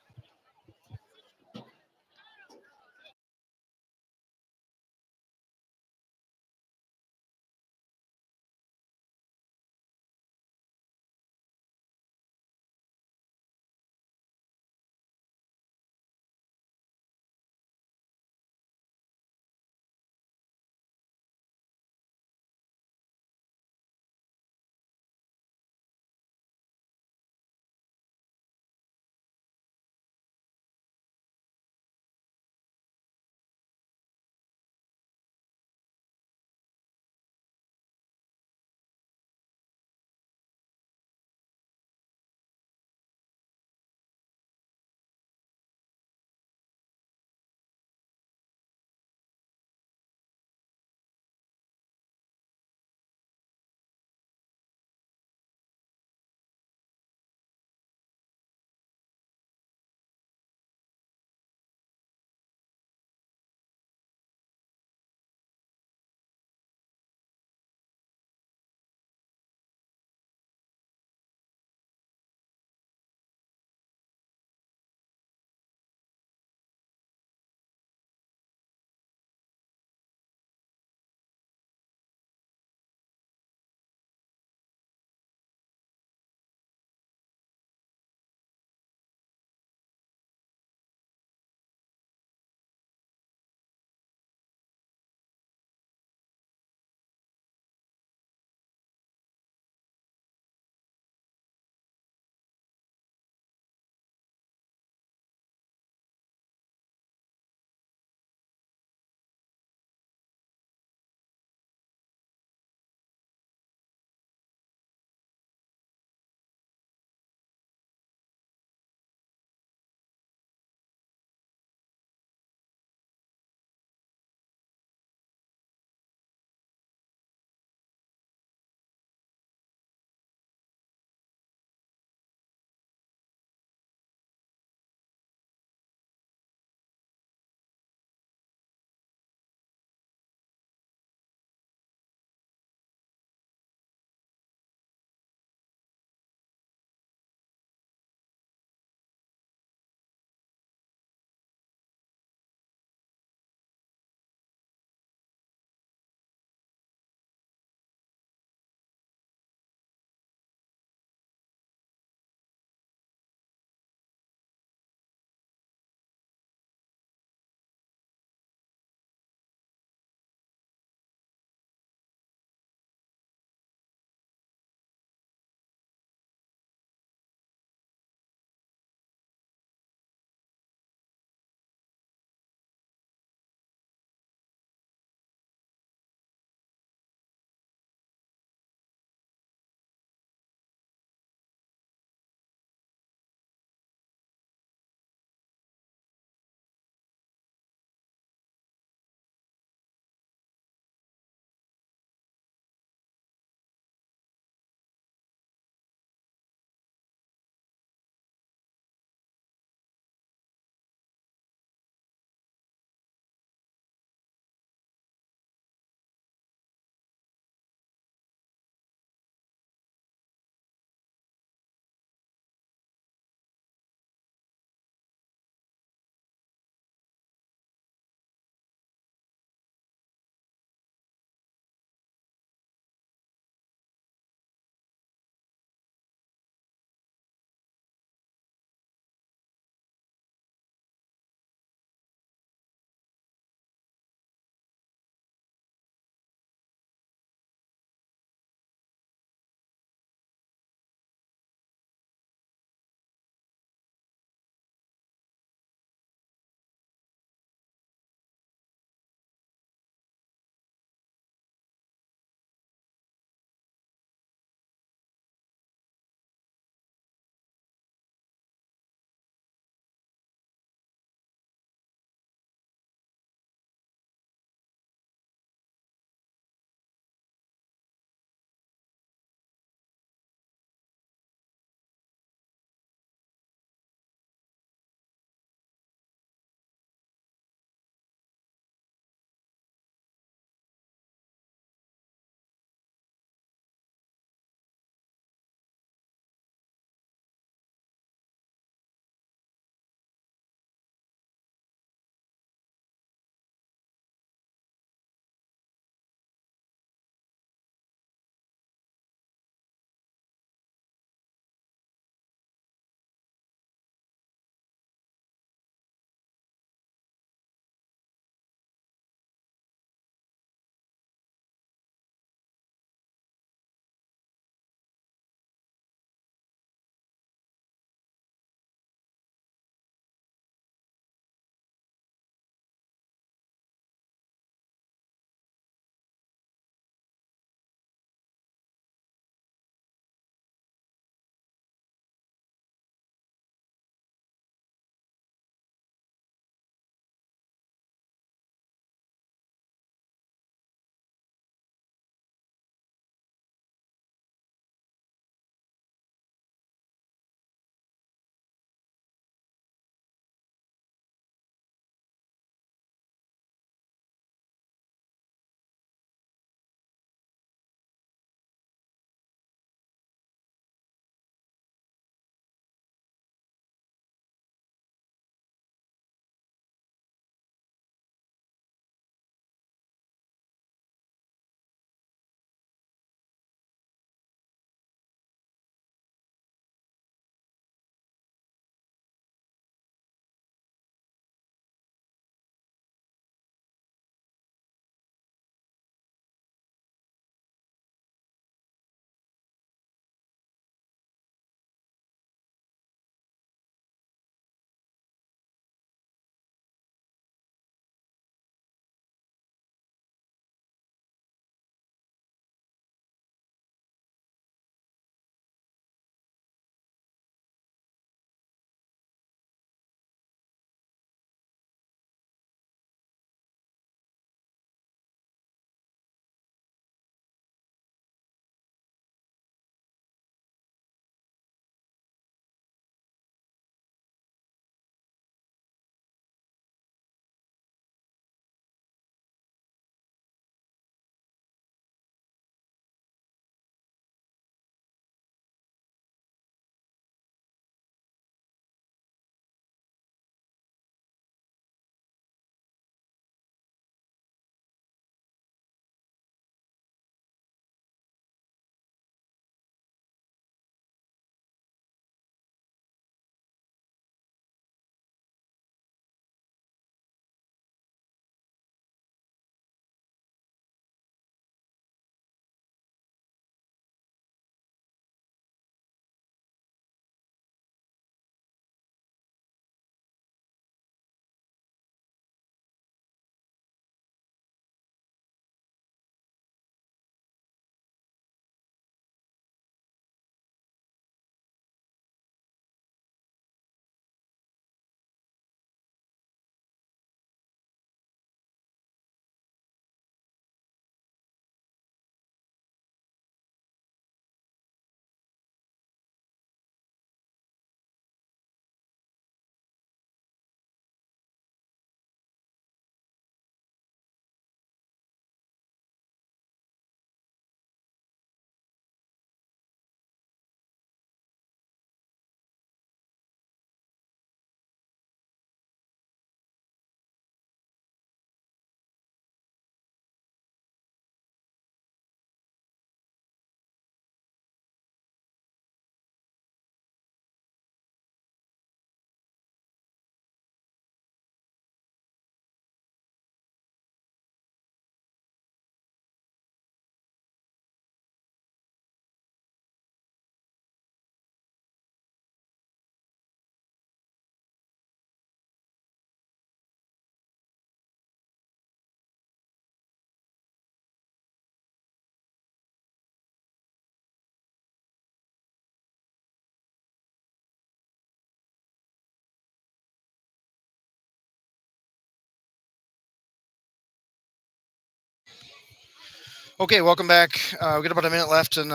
Okay, welcome back. We got about a minute left in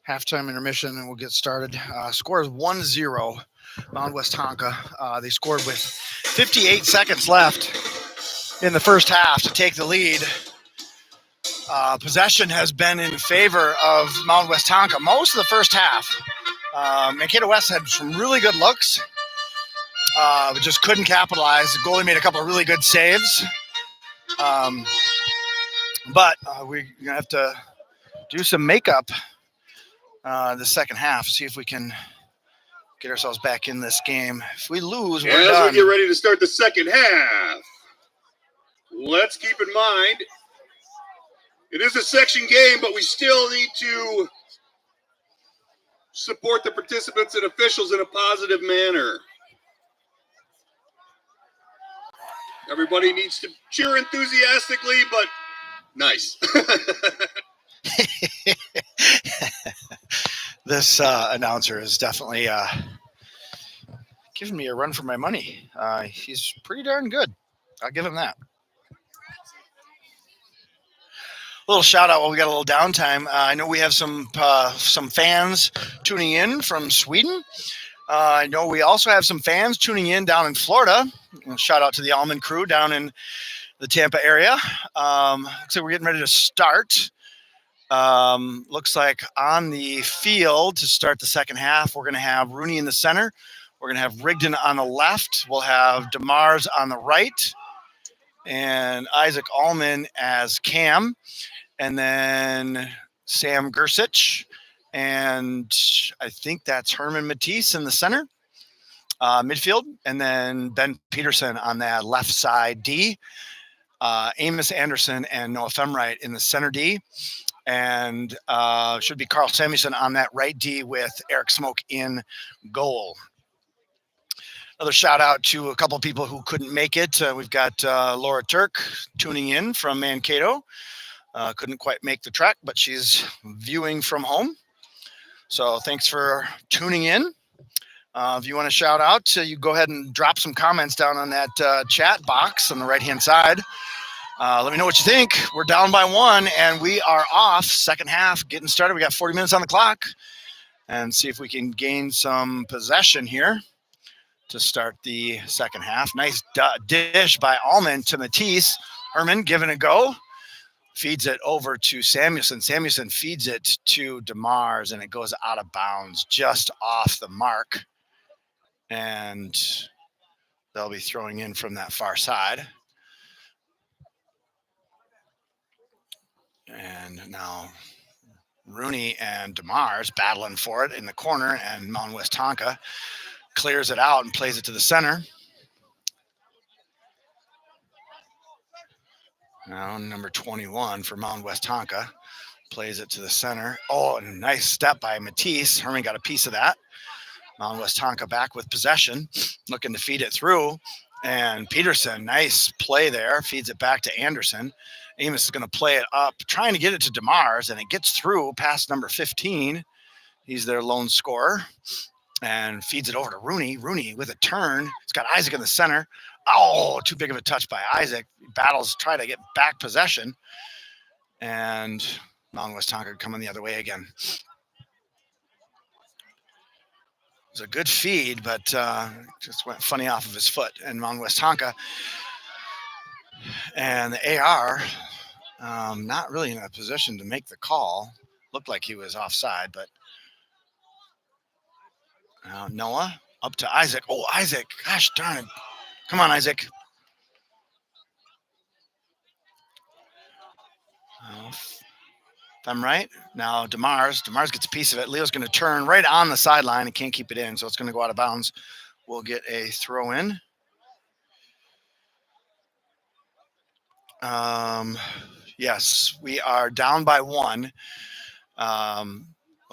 halftime intermission, and we'll get started. Score is 1-0, Mound Westonka. They scored with 58 seconds left in the first half to take the lead. Possession has been in favor of Mound Westonka most of the first half. Mankato West had some really good looks, but just couldn't capitalize. The goalie made a couple of really good saves. But we're going to have to do some makeup the second half, see if we can get ourselves back in this game. If we lose, we're As done. we get ready to start the second half, let's keep in mind it is a section game, but we still need to support the participants and officials in a positive manner. Everybody needs to cheer enthusiastically, but nice. This announcer is definitely giving me a run for my money. He's pretty darn good. I'll give him that. A little shout out while we got a little downtime. I know we have some fans tuning in from Sweden. I know we also have some fans tuning in down in Florida. Shout out to the Allman crew down in the Tampa area. Looks like we're getting ready to start. Looks like on the field to start the second half, we're going to have Rooney in the center. We're going to have Rigdon on the left. We'll have DeMars on the right. And Isaac Allman as Cam. And then Sam Gersich. And I think that's Herman Matisse in the center, midfield. And then Ben Peterson on that left side D. Amos Anderson and Noah Femright in the center D. And should be Carl Samuelson on that right D with Eric Smoke in goal. Another shout out to a couple of people who couldn't make it. We've got Laura Turk tuning in from Mankato. Couldn't quite make the trek, but she's viewing from home. So thanks for tuning in. If you want to shout out, you go ahead and drop some comments down on that chat box on the right-hand side. Let me know what you think. We're down by 1, and we are off. Second half getting started. We got 40 minutes on the clock. And see if we can gain some possession here to start the second half. Nice dish by Allman to Matisse. Herman giving a go. Feeds it over to Samuelson. Samuelson feeds it to DeMars, and it goes out of bounds just off the mark. And they'll be throwing in from that far side. And now Rooney and DeMars battling for it in the corner, and Mound Westonka clears it out and plays it to the center. Now number 21 for Mound Westonka plays it to the center. Oh, and a nice step by Matisse. Herman got a piece of that. Mound Westonka back with possession, looking to feed it through. And Peterson, nice play there, feeds it back to Anderson. Amos is going to play it up, trying to get it to DeMars, and it gets through past number 15. He's their lone scorer, and feeds it over to Rooney. Rooney with a turn. It's got Isaac in the center. Oh, too big of a touch by Isaac. Battles, try to get back possession. And Mound Westonka coming the other way again. It was a good feed, but just went funny off of his foot. And Mound Westonka and the AR not really in a position to make the call. Looked like he was offside, but Noah up to Isaac. Oh, Isaac. Gosh darn it. Come on, Isaac. If I'm right. Now DeMars gets a piece of it. Leo's going to turn right on the sideline and can't keep it in, so it's going to go out of bounds. We'll get a throw in. Yes, we are down by 1. A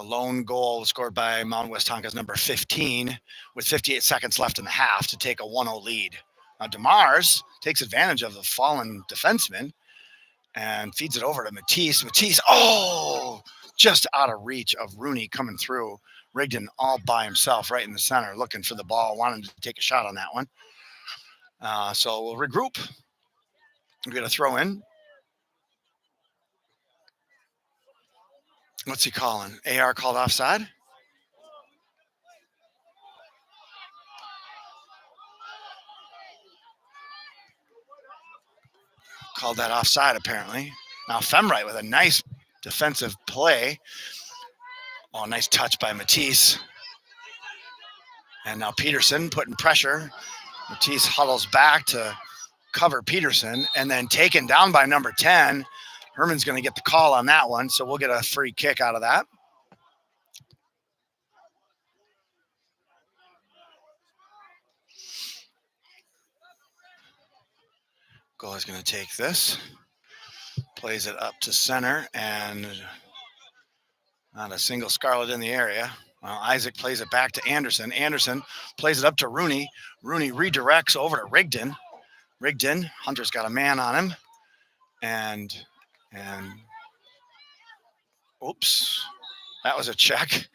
lone goal scored by Mound Westonka's number 15 with 58 seconds left in the half to take a 1-0 lead. Now DeMars takes advantage of the fallen defenseman and feeds it over to Matisse. Matisse, just out of reach of Rooney coming through. Rigdon all by himself right in the center looking for the ball, wanting to take a shot on that one. So we'll regroup. We're going to throw in. What's he calling? AR called offside? Called that offside, apparently. Now Femright with a nice defensive play. Oh, nice touch by Matisse. And now Peterson putting pressure. Matisse huddles back to cover Peterson, and then taken down by number 10. Herman's going to get the call on that one, so we'll get a free kick out of that. Goalie's going to take this, plays it up to center, and not a single Scarlet in the area. Well, Isaac plays it back to Anderson. Anderson plays it up to Rooney. Rooney redirects over to Rigdon. Rigdon, Hunter's got a man on him. And oops, that was a check.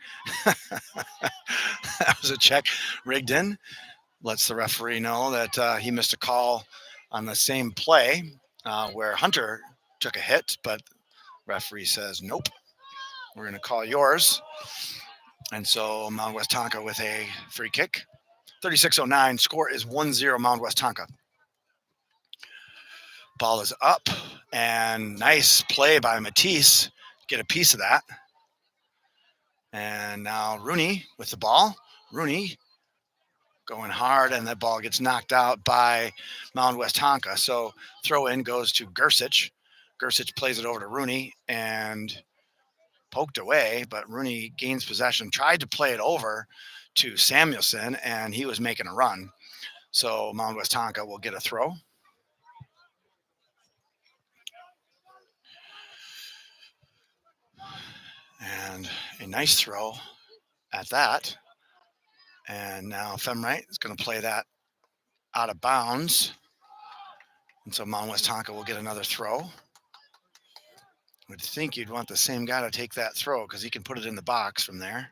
That was a check. Rigdon lets the referee know that he missed a call on the same play where Hunter took a hit, but referee says, nope, we're going to call yours. And so Mound Westonka with a free kick. 36:09, score is 1-0 Mound Westonka. Ball is up, and nice play by Matisse. Get a piece of that. And now Rooney with the ball. Rooney going hard, and that ball gets knocked out by Mound Westonka. So throw in goes to Gersich. Gersich plays it over to Rooney and poked away, but Rooney gains possession, tried to play it over to Samuelson, and he was making a run. So Mound Westonka will get a throw. And a nice throw at that. And now Femright is going to play that out of bounds. And so Mound Westonka will get another throw. Would think you'd want the same guy to take that throw because he can put it in the box from there.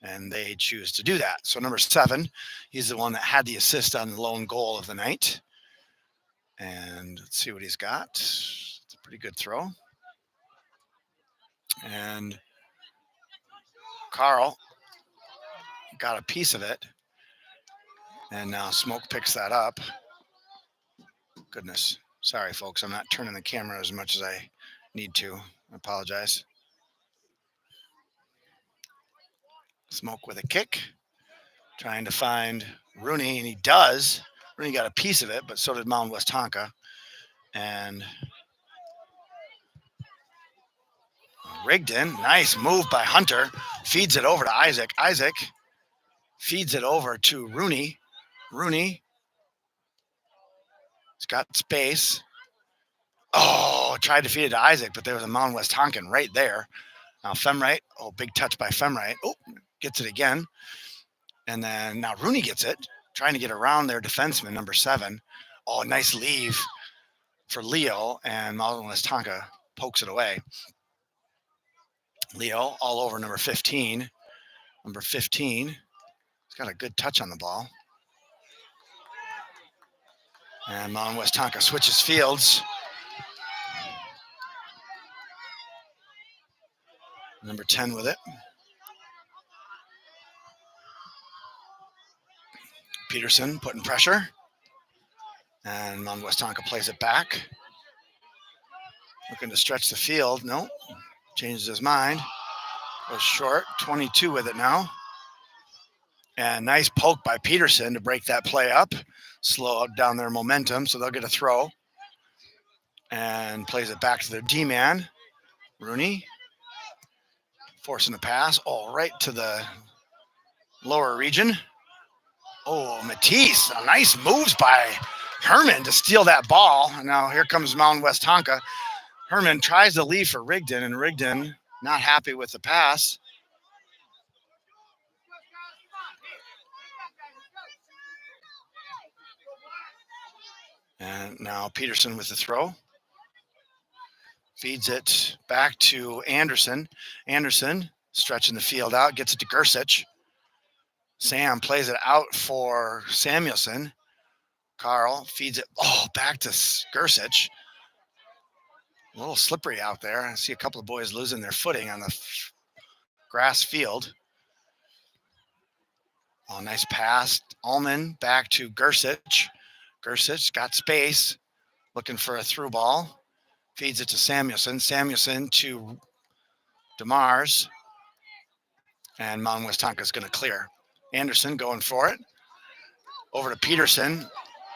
And they choose to do that. So number 7, he's the one that had the assist on the lone goal of the night. And let's see what he's got. It's a pretty good throw. And Carl got a piece of it. And now Smoke picks that up. Goodness. Sorry, folks. I'm not turning the camera as much as I need to. I apologize. Smoke with a kick. Trying to find Rooney, and he does. Rooney got a piece of it, but so did Mound Westonka. And Rigdon, nice move by Hunter. Feeds it over to Isaac. Isaac feeds it over to Rooney. Rooney has got space. Oh, tried to feed it to Isaac, but there was a Mound Westonkan right there. Now Femright, big touch by Femright. Oh, gets it again. And then now Rooney gets it, trying to get around their defenseman, number 7. Oh, nice leave for Leo, and Mound Westonka pokes it away. Leo all over number 15. Number 15, he's got a good touch on the ball. And Mound Westonka switches fields. Number 10 with it. Peterson putting pressure. And Mound Westonka plays it back. Looking to stretch the field. Nope. Changes his mind. Goes short. 22 with it now. And nice poke by Peterson to break that play up. Slow down their momentum, so they'll get a throw. And plays it back to their D-man. Rooney. Forcing the pass. Oh, right to the lower region. Oh, Matisse. Nice moves by Herman to steal that ball. Now here comes Mound Westonka. Herman tries to leave for Rigdon, and Rigdon not happy with the pass. And now Peterson with the throw. Feeds it back to Anderson. Anderson stretching the field out, gets it to Gersich. Sam plays it out for Samuelson. Carl feeds it back to Gersich. A little slippery out there. I see a couple of boys losing their footing on the grass field. Oh, nice pass. Allman back to Gersich. Gersich got space, looking for a through ball. Feeds it to Samuelson. Samuelson to DeMars. And Mound Westonka is going to clear. Anderson going for it. Over to Peterson.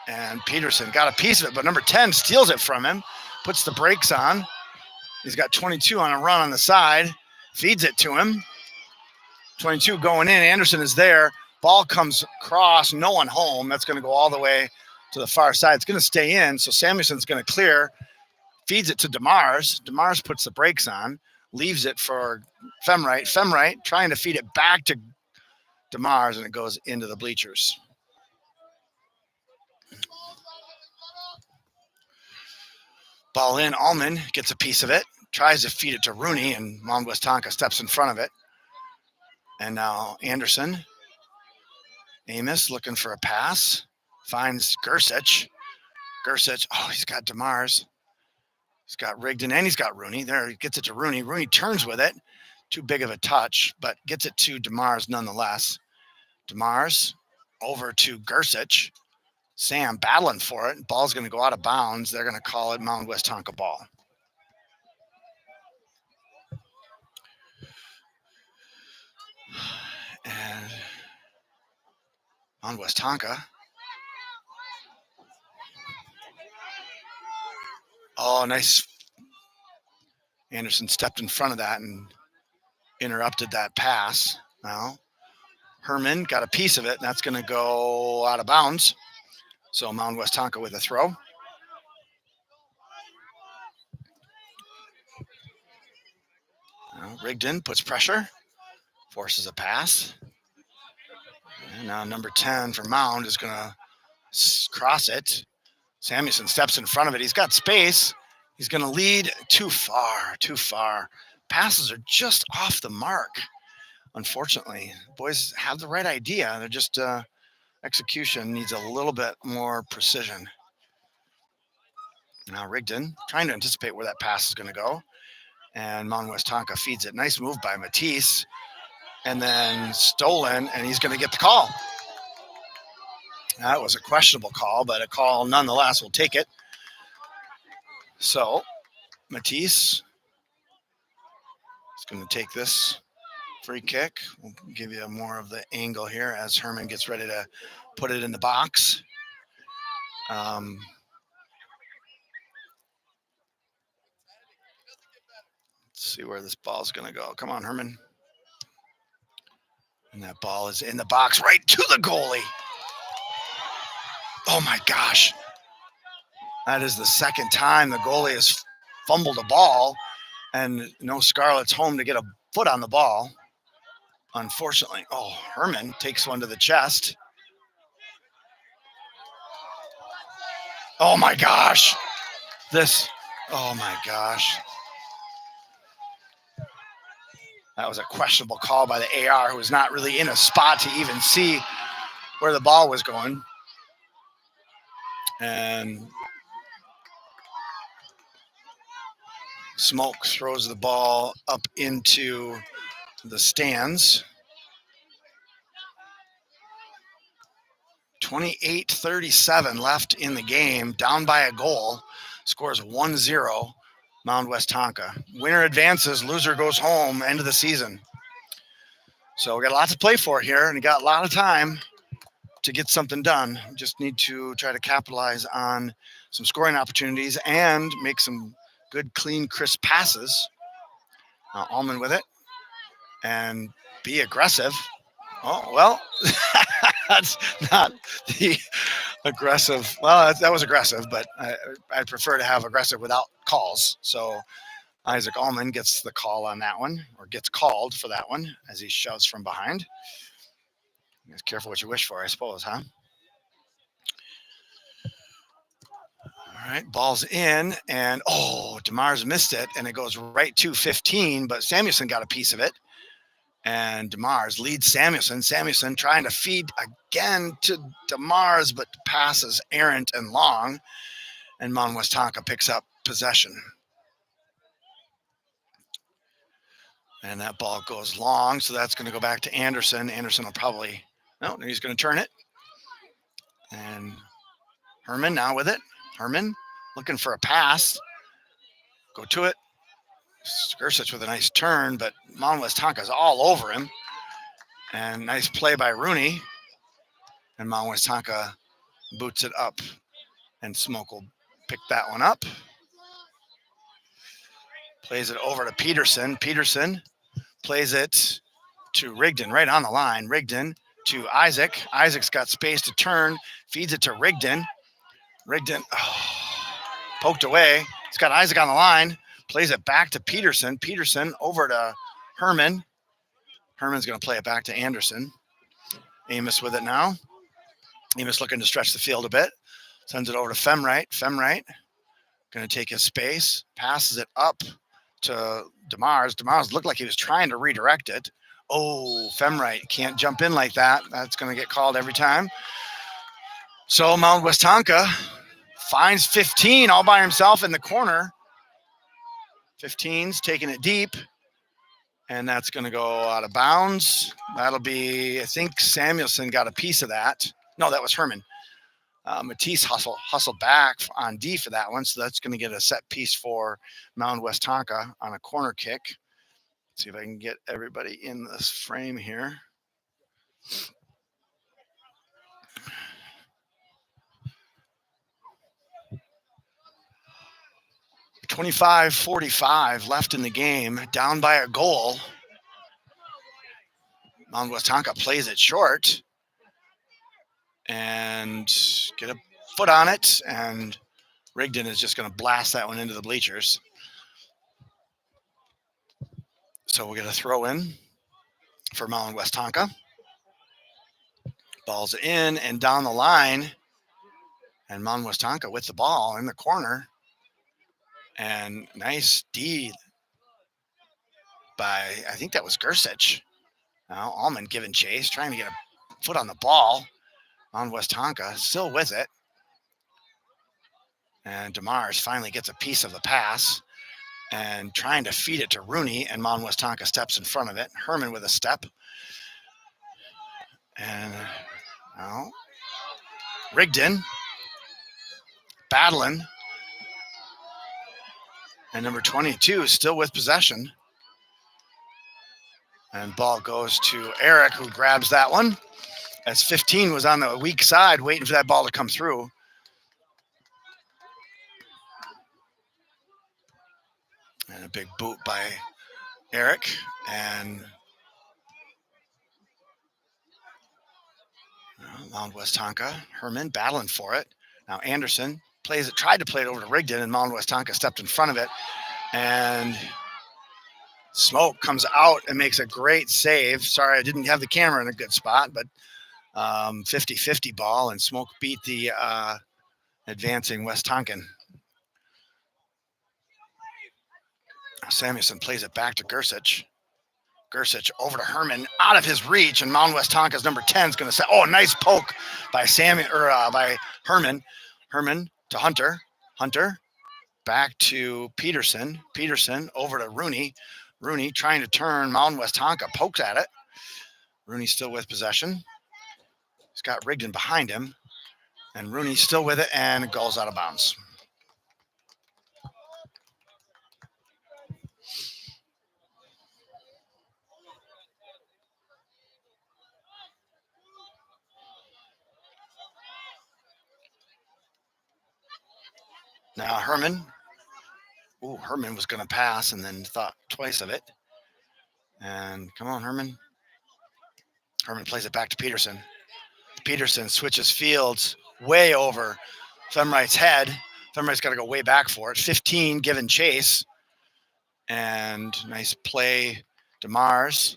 And Peterson got a piece of it, but number 10 steals it from him. Puts the brakes on. He's got 22 on a run on the side. Feeds it to him. 22 going in. Anderson is there. Ball comes across. No one home. That's going to go all the way to the far side. It's going to stay in. So Samuelson's going to clear. Feeds it to DeMars. DeMars puts the brakes on. Leaves it for Femright. Femright trying to feed it back to DeMars, and it goes into the bleachers. Ball in. Allman gets a piece of it. Tries to feed it to Rooney, and Mound Westonka steps in front of it. And now Anderson. Amos looking for a pass. Finds Gersich. Gersich. Oh, he's got DeMars. He's got Rigdon, and he's got Rooney. There, he gets it to Rooney. Rooney turns with it. Too big of a touch, but gets it to DeMars nonetheless. DeMars over to Gersich. Sam battling for it. Ball's going to go out of bounds. They're going to call it Mound Westonka ball. And Mound Westonka. Oh, nice. Anderson stepped in front of that and interrupted that pass. Now, Herman got a piece of it, and that's going to go out of bounds. So Mound Westonka with a throw. Now, Rigdon puts pressure, forces a pass. And now number 10 for Mound is going to cross it. Samuelson steps in front of it. He's got space. He's going to lead too far, too far. Passes are just off the mark, unfortunately. Boys have the right idea. They're just execution needs a little bit more precision. Now Rigdon trying to anticipate where that pass is going to go. And Mound Westonka feeds it. Nice move by Matisse. And then stolen, and he's going to get the call. That was a questionable call, but a call nonetheless. We'll take it. So Matisse is going to take this free kick. We'll give you more of the angle here as Herman gets ready to put it in the box. Let's see where this ball is going to go. Come on, Herman. And that ball is in the box right to the goalie. Oh, my gosh. That is the second time the goalie has fumbled a ball, and no Scarlet's home to get a foot on the ball, unfortunately. Oh, Herman takes one to the chest. Oh, my gosh. Oh, my gosh. That was a questionable call by the AR, who was not really in a spot to even see where the ball was going. And Smoke throws the ball up into the stands. 28:37 left in the game, down by a goal. Scores 1-0, Mound Westonka. Winner advances, loser goes home, end of the season. So we got a lot to play for here, and we got a lot of time to get something done. We just need to try to capitalize on some scoring opportunities and make some good, clean, crisp passes. Allman with it, and be aggressive. Oh, well, that's not the aggressive. Well, that was aggressive, but I prefer to have aggressive without calls. So Isaac Allman gets the call on that one, or gets called for that one as he shoves from behind. Be careful what you wish for, I suppose, huh? All right, ball's in, and DeMars missed it, and it goes right to 15, but Samuelson got a piece of it. And DeMars leads Samuelson. Samuelson trying to feed again to DeMars, but the pass is errant and long. And Mound Westonka picks up possession. And that ball goes long, so that's going to go back to Anderson. Anderson will probably, no, he's going to turn it. And Herman now with it. Herman looking for a pass. Go to it. Skursich with a nice turn, but Mound Westonka's all over him. And nice play by Rooney. And Mound Westonka boots it up. And Smoke will pick that one up. Plays it over to Peterson. Peterson plays it to Rigdon, right on the line. Rigdon to Isaac. Isaac's got space to turn. Feeds it to Rigdon. Rigdon poked away. He's got Isaac on the line. Plays it back to Peterson. Peterson over to Herman. Herman's going to play it back to Anderson. Amos with it now. Amos looking to stretch the field a bit. Sends it over to Femright. Femright going to take his space. Passes it up to DeMars. DeMars looked like he was trying to redirect it. Oh, Femright can't jump in like that. That's going to get called every time. So Mound Westonka finds 15 all by himself in the corner. 15's taking it deep. And that's going to go out of bounds. That'll be, I think Samuelson got a piece of that. No, that was Herman. Matisse hustled back on D for that one. So that's going to get a set piece for Mound Westonka on a corner kick. Let's see if I can get everybody in this frame here. .45 left in the game, down by a goal. Mound Westonka plays it short and get a foot on it, and Rigdon is just going to blast that one into the bleachers. So we'll get a throw in for Mound Westonka. Ball's in and down the line, and Mound Westonka with the ball in the corner. And nice D by, I think that was Skursich. Now Allman giving chase, trying to get a foot on the ball. On Westonka, still with it. And DeMars finally gets a piece of the pass and trying to feed it to Rooney, and Mound Westonka steps in front of it. Herman with a step. And now Rigdon battling. And number 22 is still with possession. And ball goes to Eric, who grabs that one. As 15 was on the weak side, waiting for that ball to come through. And a big boot by Eric. And Mound Westonka, Herman battling for it. Now Anderson plays it, tried to play it over to Rigdon, and Mound Westonka stepped in front of it. And Smoke comes out and makes a great save. Sorry, I didn't have the camera in a good spot, but 50-50 ball, and Smoke beat the advancing Westonkan. Samuelson plays it back to Skursich. Skursich over to Herman, out of his reach, and Mound Westonka's number 10 is going to say, oh, nice poke by by Herman. Herman to Hunter. Hunter back to Peterson. Peterson over to Rooney. Rooney trying to turn. Mound Westonka pokes at it. Rooney still with possession. He's got Rigdon behind him, and Rooney's still with it, and it goes out of bounds. Now Herman. Ooh, Herman was going to pass and then thought twice of it. And come on, Herman. Herman plays it back to Peterson. Peterson switches fields way over Femright's head. Femright's got to go way back for it. 15 given chase. And nice play to Mars,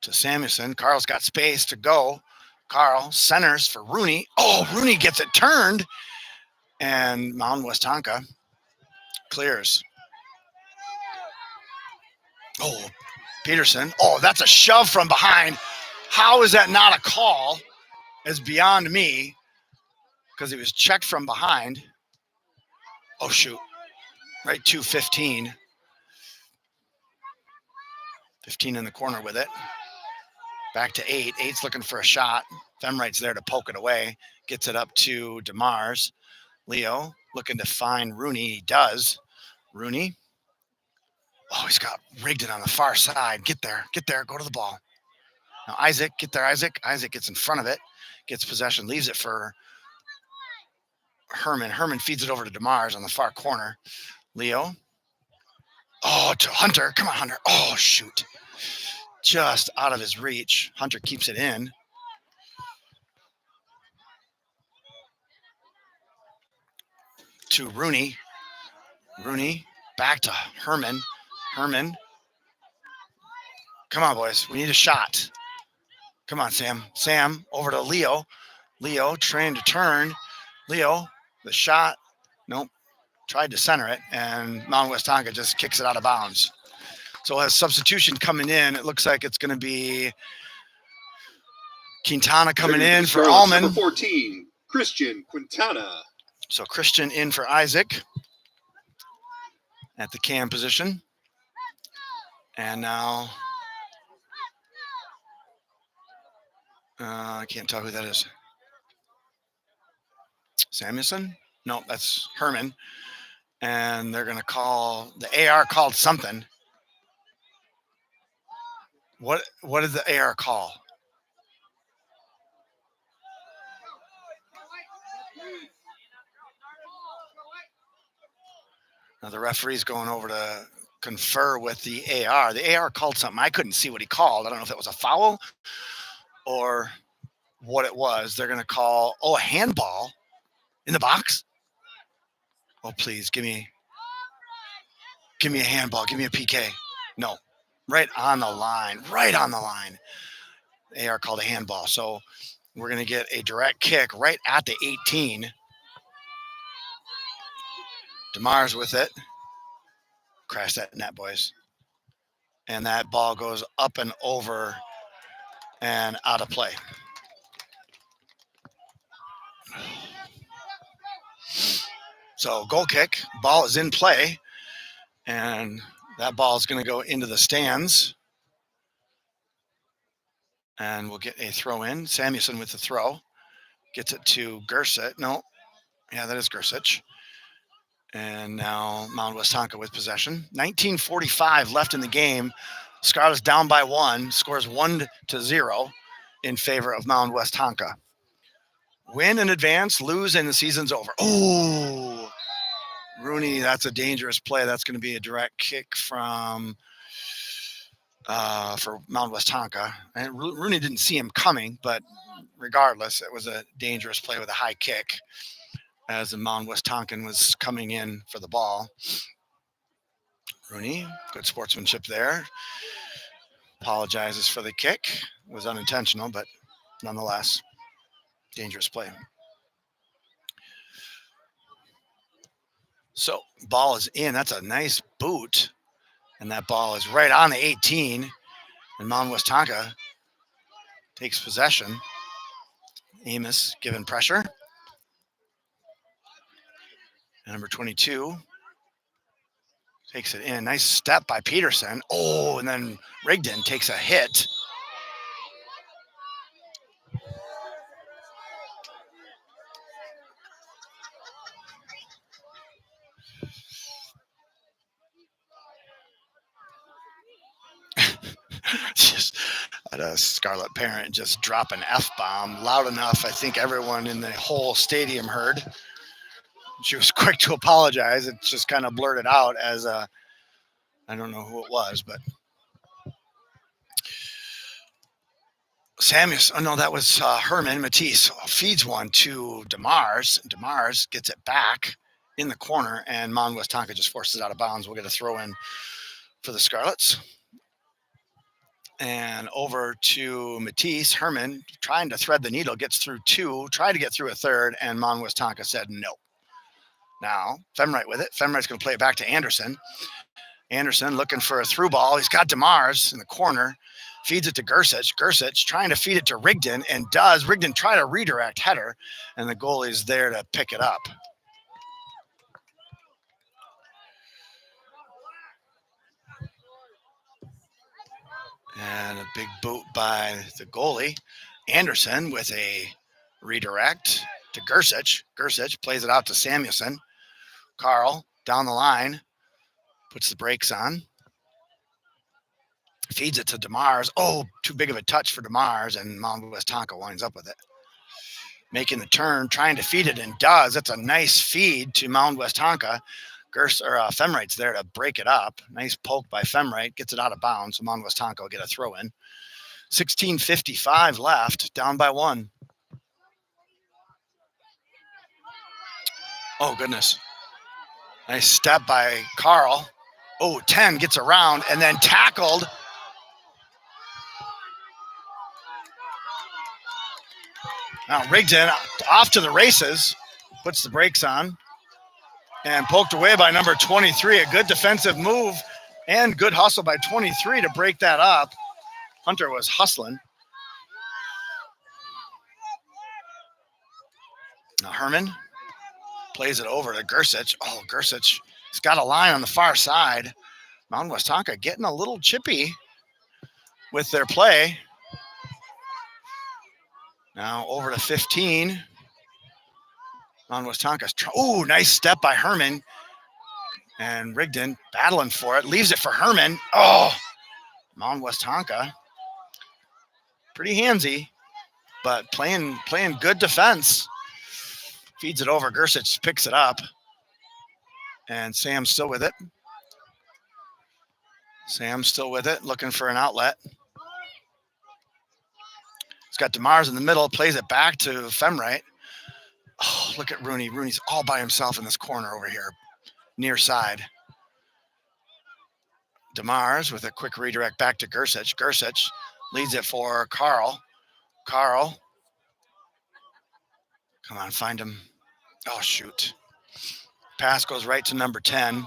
to Samuelson. Carl's got space to go. Carl centers for Rooney. Oh, Rooney gets it turned. And Mound Westonka clears. Oh, Peterson. Oh, that's a shove from behind. How is that not a call? Is beyond me, because he was checked from behind. Oh, shoot. Right to 15. 15 in the corner with it. Back to 8. 8's looking for a shot. Femright's there to poke it away. Gets it up to DeMars. Leo looking to find Rooney. He does. Rooney. Oh, he's got Rigdon on the far side. Get there. Go to the ball. Now Isaac, get there, Isaac. Isaac gets in front of it. Gets possession. Leaves it for Herman. Herman feeds it over to DeMars on the far corner. Leo. Oh, to Hunter. Come on, Hunter. Oh, shoot. Just out of his reach. Hunter keeps it in. To Rooney. Rooney. Back to Herman. Herman. Come on, boys. We need a shot. Come on, Sam. Sam, over to Leo. Leo trying to turn. Leo, the shot. Nope. Tried to center it, and Mount Westonka just kicks it out of bounds. So as substitution coming in, it looks like it's going to be Quintana coming in for Allman. Number 14, Christian Quintana. So Christian in for Isaac at the cam position. And now I can't tell who that is. Samuelson? No, that's Herman. And they're going to call, the AR called something. What did the AR call? Now the referee's going over to confer with the AR. The AR called something. I couldn't see what he called. I don't know if it was a foul or what it was. They're going to call, a handball in the box. Oh, please give me a handball. Give me a PK. No, right on the line. AR called a handball. So we're going to get a direct kick right at the 18. DeMars with it. Crash that net, boys. And that ball goes up and over and out of play. So goal kick, ball is in play, and that ball is going to go into the stands. And we'll get a throw in. Samuelson with the throw. Gets it to Gersich. No. Yeah, that is Gersich. And now Mount Westonka with possession. 19:45 left in the game. Scarlet's down by 1. Scores 1-0 in favor of Mount Westonka. Win and advance, lose, and the season's over. Oh, Rooney, that's a dangerous play. That's going to be a direct kick from for Mount Westonka. And Rooney didn't see him coming, but regardless, it was a dangerous play with a high kick as the Mount Westonkan was coming in for the ball. Rooney, good sportsmanship there. Apologizes for the kick. It was unintentional, but nonetheless, dangerous play. So ball is in. That's a nice boot. And that ball is right on the 18. And Mount Westonka takes possession. Amos given pressure. And number 22 takes it in. Nice step by Peterson. Oh, and then Rigdon takes a hit. Just had a Scarlet parent just drop an F-bomb loud enough. I think everyone in the whole stadium heard. She was quick to apologize. It just kind of blurted out as I don't know who it was, but Samuels. Oh no, that was Herman. Matisse feeds one to DeMars. DeMars gets it back in the corner, and Mount Westonka just forces it out of bounds. We'll get a throw in for the Scarlets. And over to Matisse. Herman trying to thread the needle, gets through 2, tried to get through a third, and Mount Westonka said no. Now, Femright with it. Femright's going to play it back to Anderson. Anderson looking for a through ball. He's got DeMars in the corner. Feeds it to Gersich. Gersich trying to feed it to Rigdon, and does. Rigdon try to redirect header, and the goalie's there to pick it up. And a big boot by the goalie. Anderson with a redirect to Gersich. Gersich plays it out to Samuelson. Carl down the line, puts the brakes on. Feeds it to DeMars. Oh, too big of a touch for DeMars, and Mound Westonka winds up with it. Making the turn, trying to feed it, and does. That's a nice feed to Mound Westonka. Femright's there to break it up. Nice poke by Femright. Gets it out of bounds, so Mound Westonka will get a throw in. 16:55 left, down by 1. Oh, goodness. Nice step by Carl. Oh, 10 gets around and then tackled. Now Rigdon off to the races, puts the brakes on, and poked away by number 23. A good defensive move and good hustle by 23 to break that up. Hunter was hustling. Now Herman plays it over to Gersich. Oh, Gersich has got a line on the far side. Mound Westonka getting a little chippy with their play. Now over to 15. Mound Westonka's. Oh, nice step by Herman. And Rigdon battling for it. Leaves it for Herman. Oh, Mound Westonka. Pretty handsy, but playing good defense. Feeds it over. Gersich picks it up. And Sam's still with it. Sam's still with it, looking for an outlet. He's got DeMars in the middle, plays it back to Femright. Oh, look at Rooney. Rooney's all by himself in this corner over here, near side. DeMars with a quick redirect back to Gersich. Gersich leads it for Carl. Carl. Come on, find him. Oh, shoot. Pass goes right to number 10.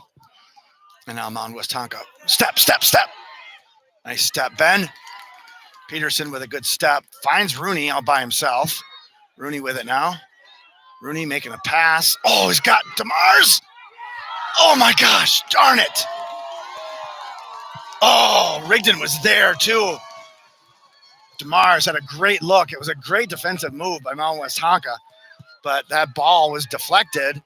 And now Mound Westonka. Step. Nice step, Ben. Peterson with a good step. Finds Rooney all by himself. Rooney with it now. Rooney making a pass. Oh, he's got DeMars. Oh, my gosh. Darn it. Oh, Rigdon was there, too. DeMars had a great look. It was a great defensive move by Mound Westonka. But that ball was deflected,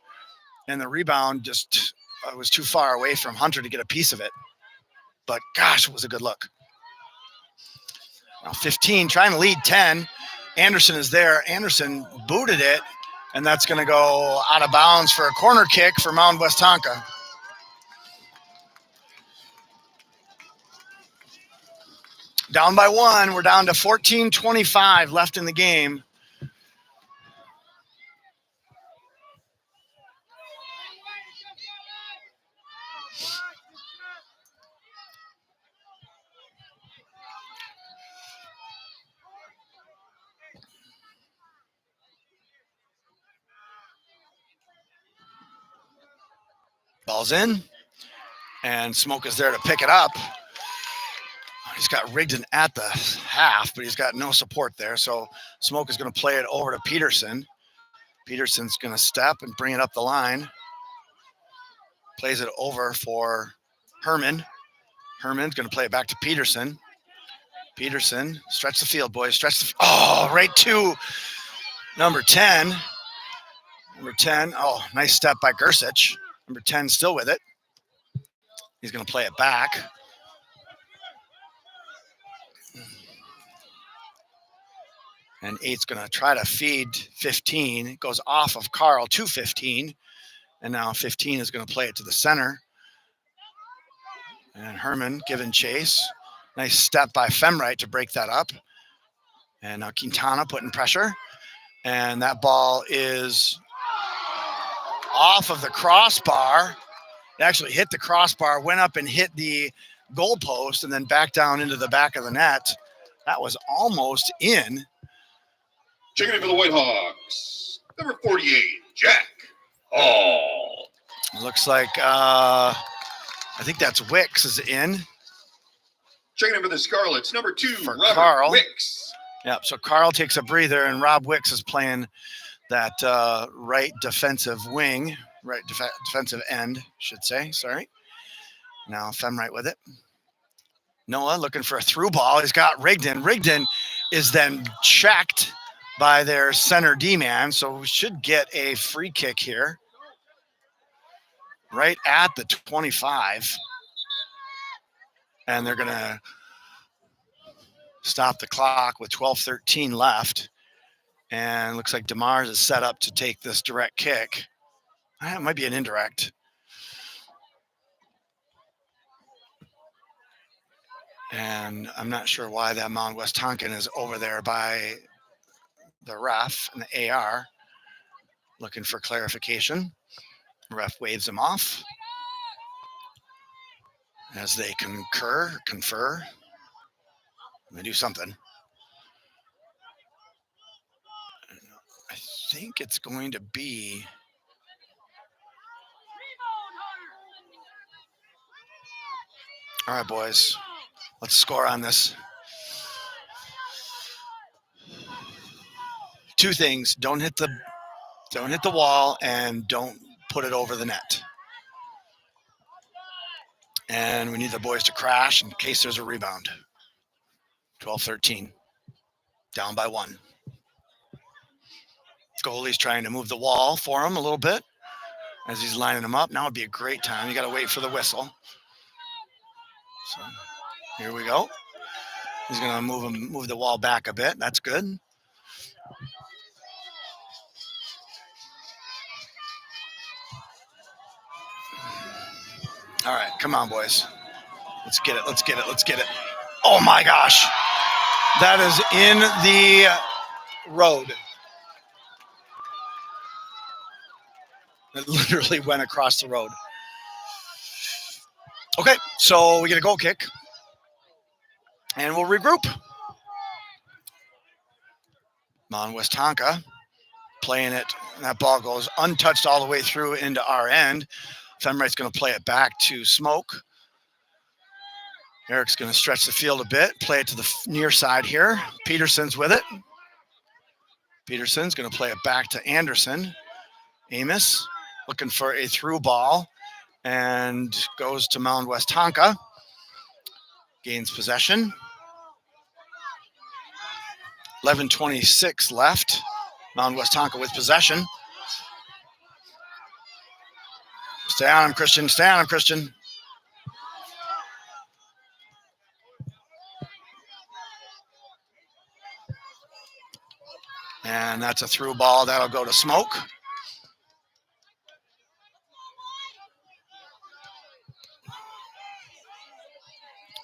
and the rebound just was too far away from Hunter to get a piece of it. But, gosh, it was a good look. Now 15, trying to lead 10. Anderson is there. Anderson booted it, and that's going to go out of bounds for a corner kick for Mound Westonka. Down by 1. We're down to 14:25 left in the game. Ball's in, and Smoke is there to pick it up. He's got Rigdon at the half, but he's got no support there. So Smoke is going to play it over to Peterson. Peterson's going to step and bring it up the line. Plays it over for Herman. Herman's going to play it back to Peterson. Peterson, stretch the field, boys. Right to number 10. Number 10, nice step by Gersich. Number 10 still with it. He's going to play it back. And 8's going to try to feed 15. It goes off of Carl to 15. And now 15 is going to play it to the center. And Herman giving chase. Nice step by Femright to break that up. And now Quintana putting pressure. And that ball is off of the crossbar. It actually hit the crossbar, went up and hit the goalpost, and then back down into the back of the net. That was almost in. Checking in for the Whitehawks, number 48, Jack Hall. Looks like, I think that's Wicks is in. Checking in for the Scarlets, number 2, For Robert Carl. Wicks. Yep, so Carl takes a breather, and Rob Wicks is playing that right defensive wing, right defensive end, should say, sorry. Now Femright with it. Noah looking for a through ball. He's got Rigdon. Rigdon is then checked by their center D-man, so we should get a free kick here right at the 25. And they're going to stop the clock with 12:13 left. And looks like DeMars is set up to take this direct kick. It might be an indirect. And I'm not sure why that Mound Westonka is over there by the ref and the AR looking for clarification. The ref waves him off as they confer. They do something. I think it's going to be all right, boys. Let's score on this. Two things: don't hit the wall, and don't put it over the net. And we need the boys to crash in case there's a rebound. 12-13, down by 1. Goalie's trying to move the wall for him a little bit as he's lining them up. Now would be a great time. You got to wait for the whistle. So here we go. He's going to move the wall back a bit. That's good. All right, come on, boys. Let's get it. Let's get it. Let's get it. Oh, my gosh. That is in the road. It literally went across the road. Okay, so we get a goal kick. And we'll regroup. Mound Westonka playing it. That ball goes untouched all the way through into our end. Femright's going to play it back to Smoke. Eric's going to stretch the field a bit, play it to the near side here. Peterson's with it. Peterson's going to play it back to Anderson. Amos looking for a through ball and goes to Mound Westonka. Gains possession. 11:26 left. Mound Westonka with possession. Stay on him, Christian. Stay on him, Christian. And that's a through ball. That'll go to Smoke.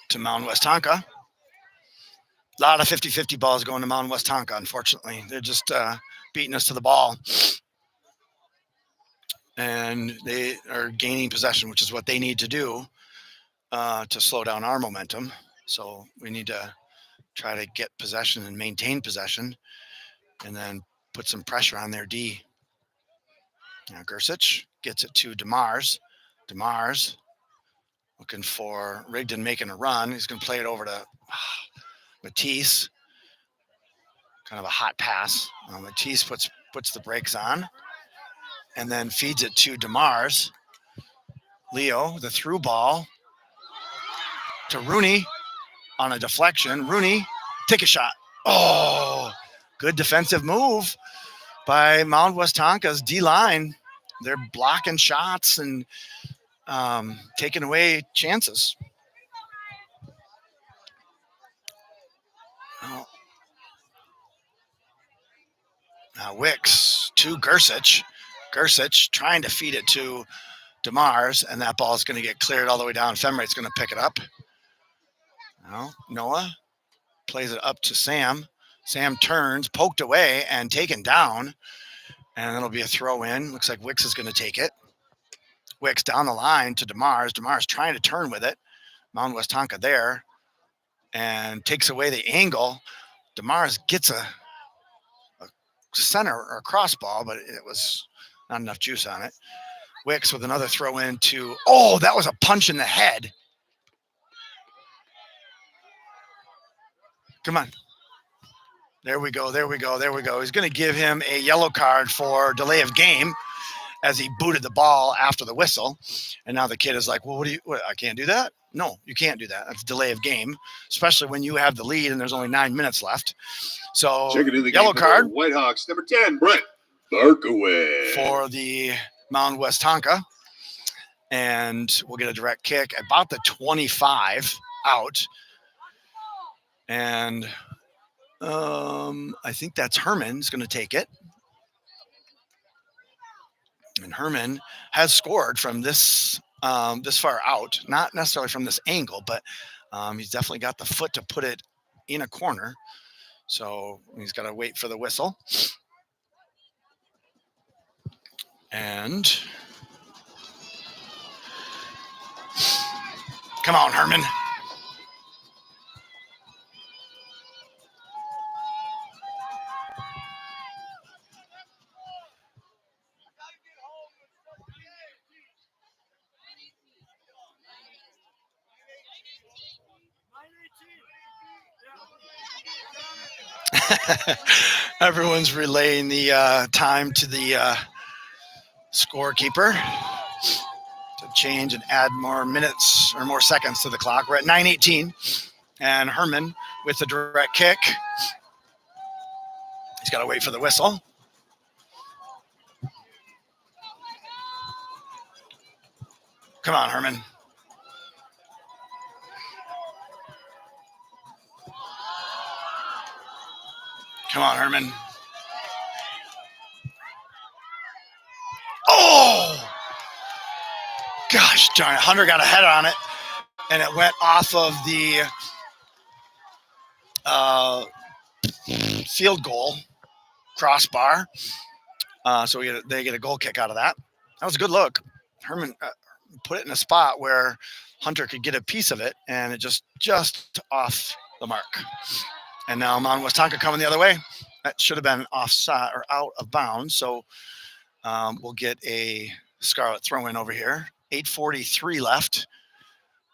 To Mound Westonka. A lot of 50-50 balls going to Mound Westonka, unfortunately. They're just beating us to the ball. And they are gaining possession, which is what they need to do to slow down our momentum. So we need to try to get possession and maintain possession and then put some pressure on their D. Now Gersich gets it to DeMars. DeMars looking for Rigdon making a run. He's going to play it over to Matisse. Kind of a hot pass. Matisse puts the brakes on and then feeds it to DeMars. Leo, the through ball to Rooney on a deflection. Rooney, take a shot. Oh, good defensive move by Mound Westonka's D-line. They're blocking shots and taking away chances. Now Wicks to Gersich. Gersich trying to feed it to DeMars, and that ball is going to get cleared all the way down. Femright's going to pick it up. Now Noah plays it up to Sam. Sam turns, poked away, and taken down. And it'll be a throw in. Looks like Wicks is going to take it. Wicks down the line to DeMars. DeMars trying to turn with it. Mound Westonka there and takes away the angle. DeMars gets a center or a cross ball, but it was not enough juice on it. Wicks with another throw in to, oh, that was a punch in the head. Come on. There we go. There we go. There we go. He's going to give him a yellow card for delay of game as he booted the ball after the whistle. And now the kid is like, well, what, I can't do that. No, you can't do that. That's delay of game, especially when you have the lead and there's only 9 minutes left. So Checking in the yellow game card for the Whitehawks, number 10, Brett Barkowitz. for the Mound Westonka. And we'll get a direct kick about the 25 out. And I think that's Herman's going to take it. And Herman has scored from this far out, not necessarily from this angle, but he's definitely got the foot to put it in a corner. So he's got to wait for the whistle. And come on, Herman. Everyone's relaying the time to the scorekeeper to change and add more minutes or more seconds to the clock. We're at 9:18, and Herman with the direct kick. He's got to wait for the whistle. Come on, Herman. Come on, Herman. Oh! Gosh darn it. Hunter got a head on it, and it went off of the field goal crossbar. So they get a goal kick out of that. That was a good look. Herman put it in a spot where Hunter could get a piece of it, and it just off the mark. And now Mound Westonka coming the other way. That should have been offside or out of bounds. So we'll get a Scarlet throw in over here. 8:43 left.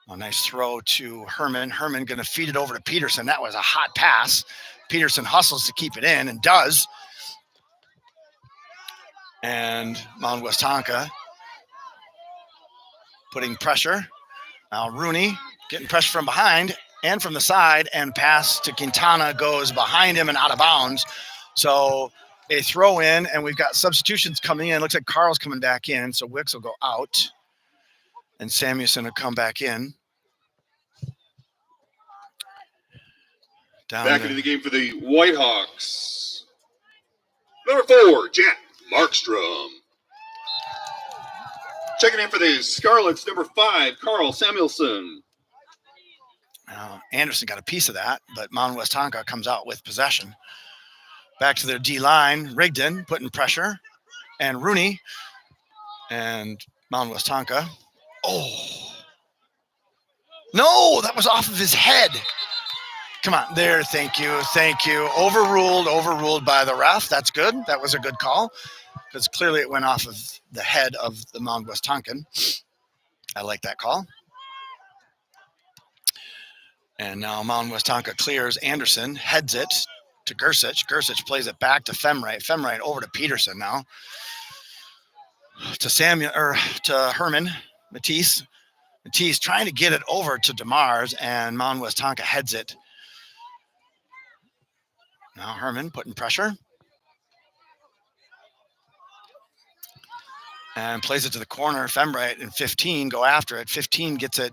A nice throw to Herman. Herman going to feed it over to Peterson. That was a hot pass. Peterson hustles to keep it in and does. And Mound Westonka putting pressure. Now Rooney getting pressure from behind and from the side, and pass to Quintana goes behind him and out of bounds. So a throw in, and we've got substitutions coming in. Looks like Carl's coming back in, so Wicks will go out, and Samuelson will come back in. Back into the game for the Whitehawks. Number 4, Jack Markstrom. Checking in for the Scarlets, number 5, Carl Samuelson. Anderson got a piece of that, but Mound Westonka comes out with possession. Back to their D line, Rigdon putting pressure, and Rooney, and Mound Westonka. Oh, no, that was off of his head. Come on, there, thank you. Overruled by the ref. That's good. That was a good call, because clearly it went off of the head of the Mound Westonkan. I like that call. And now Mound Westonka clears Anderson, heads it to Gersich. Gersich plays it back to Femright. Femright over to Peterson now. To Herman. Matisse trying to get it over to DeMars, and Mound Westonka heads it. Now Herman putting pressure. And plays it to the corner. Femright and 15 go after it. 15 gets it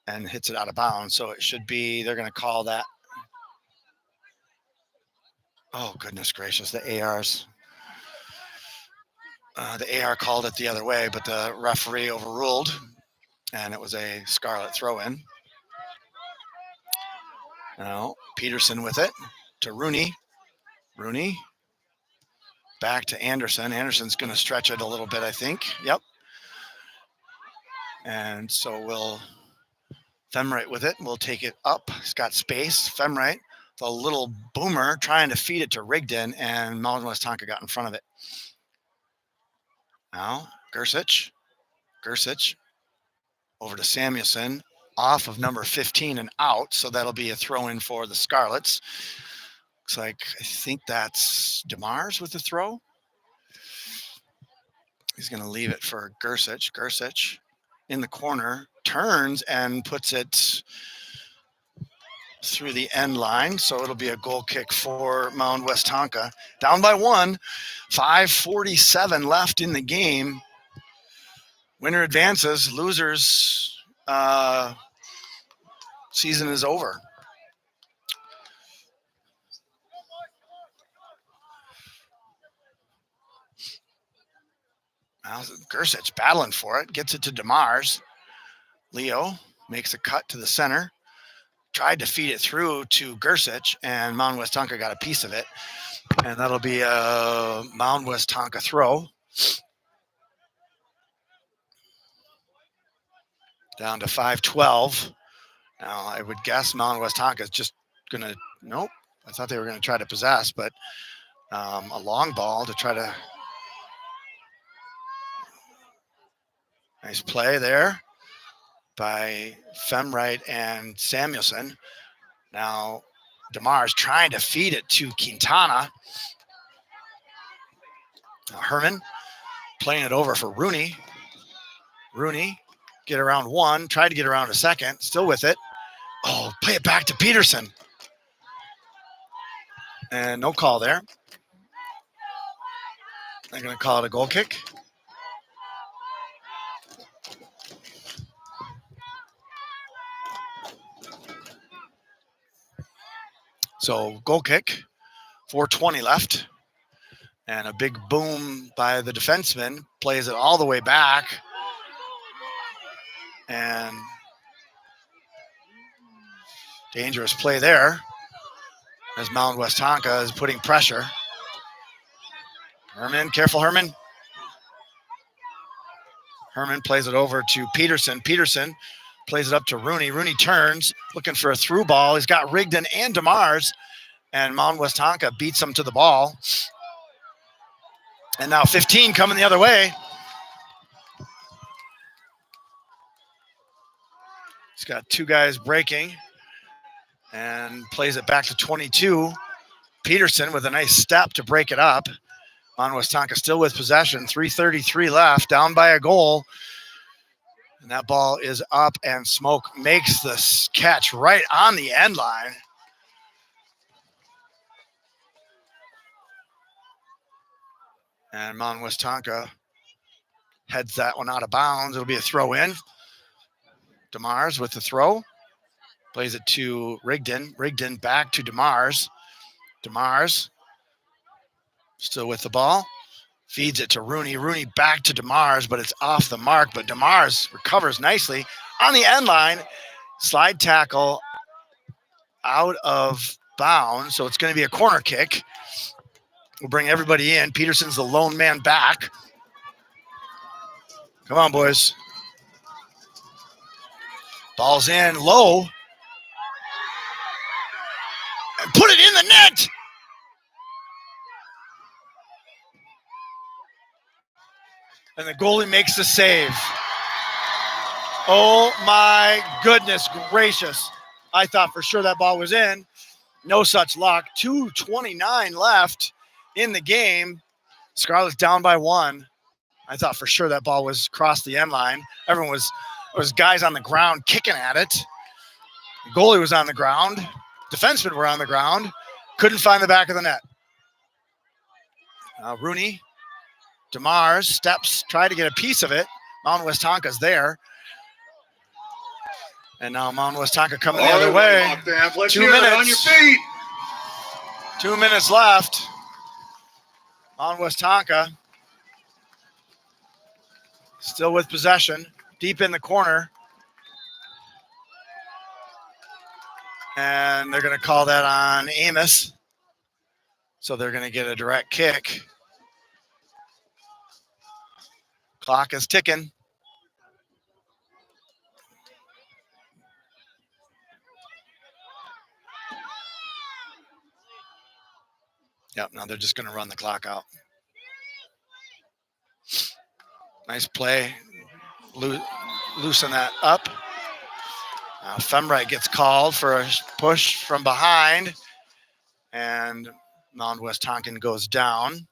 and hits it out of bounds. So it should be, they're going to call that. Oh, goodness gracious, the ARs. The AR called it the other way, but the referee overruled, and it was a Scarlet throw-in. Now Peterson with it to Rooney. Rooney back to Anderson. Anderson's going to stretch it a little bit, I think. Yep. And so we'll Femright with it. We'll take it up. He's got space. Femright, the little boomer, trying to feed it to Rigdon, and Mound Westonka got in front of it. Now Gersich over to Samuelson, off of number 15 and out. So that'll be a throw in for the Scarlets. Looks like, I think that's DeMars with the throw. He's going to leave it for Gersich. Gersich in the corner, turns and puts it through the end line. So it'll be a goal kick for Mound Westonka. Down by 1, 5:47 left in the game. Winner advances, losers season is over. Now Gersich battling for it, gets it to DeMars. Leo makes a cut to the center, tried to feed it through to Gersich, and Mound Westonka got a piece of it. And that'll be a Mound Westonka throw. Down to 5:12. Now, I would guess Mound Westonka is just going to, nope. I thought they were going to try to possess, but a long ball to try to, nice play there by Femright and Samuelson. Now, DeMars trying to feed it to Quintana. Now Herman playing it over for Rooney. Rooney, get around 1, tried to get around a second, still with it. Oh, play it back to Peterson. And no call there. They're going to call it a goal kick. So goal kick, 4:20 left. And a big boom by the defenseman, plays it all the way back. And dangerous play there as Mound Westonka is putting pressure. Herman, careful Herman. Herman plays it over to Peterson. Peterson plays it up to Rooney. Rooney turns, looking for a through ball. He's got Rigdon and DeMars, and Mound Westonka beats him to the ball. And now 15 coming the other way. He's got 2 guys breaking and plays it back to 22. Peterson with a nice step to break it up. Mound Westonka still with possession. 3:33 left, down by a goal. And that ball is up, and Smoke makes the catch right on the end line. And Mound Westonka heads that one out of bounds. It'll be a throw in. DeMars with the throw. Plays it to Rigdon. Rigdon back to DeMars. DeMars still with the ball. Feeds it to Rooney. Rooney back to DeMars, but it's off the mark. But DeMars recovers nicely on the end line. Slide tackle out of bounds. So it's going to be a corner kick. We'll bring everybody in. Peterson's the lone man back. Come on, boys. Ball's in low. And put it in the net. And the goalie makes the save. Oh my goodness gracious. I thought for sure that ball was in. No such luck. 2:29 left in the game. Scarlet's down by 1. I thought for sure that ball was across the end line. Everyone was guys on the ground kicking at it. The goalie was on the ground. Defensemen were on the ground. Couldn't find the back of the net. Rooney, DeMars steps, tried to get a piece of it. Mound Westonka's there. And now Mound Westonka coming the other way. 2 minutes. On your feet. 2 minutes left. Mound Westonka still with possession, deep in the corner. And they're going to call that on Amos. So they're going to get a direct kick. Clock is ticking. Yep, now they're just going to run the clock out. Nice play. Loosen that up. Now Femright gets called for a push from behind. And Mound Westonka goes down.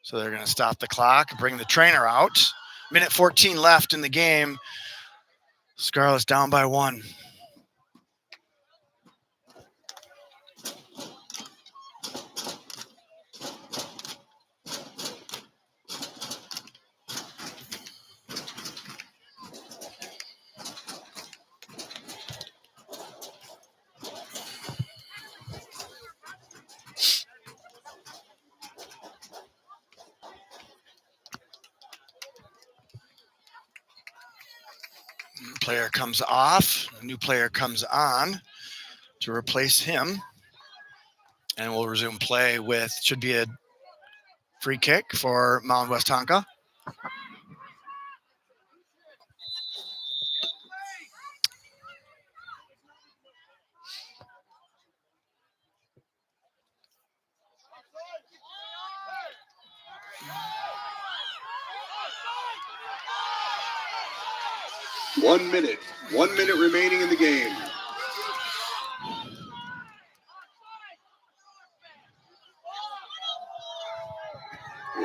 So they're going to stop the clock, bring the trainer out. Minute 14 left in the game. Scarlet's down by 1. Player comes off. A new player comes on to replace him. And we'll resume play with, should be a free kick for Mound Westonka. One minute remaining in the game.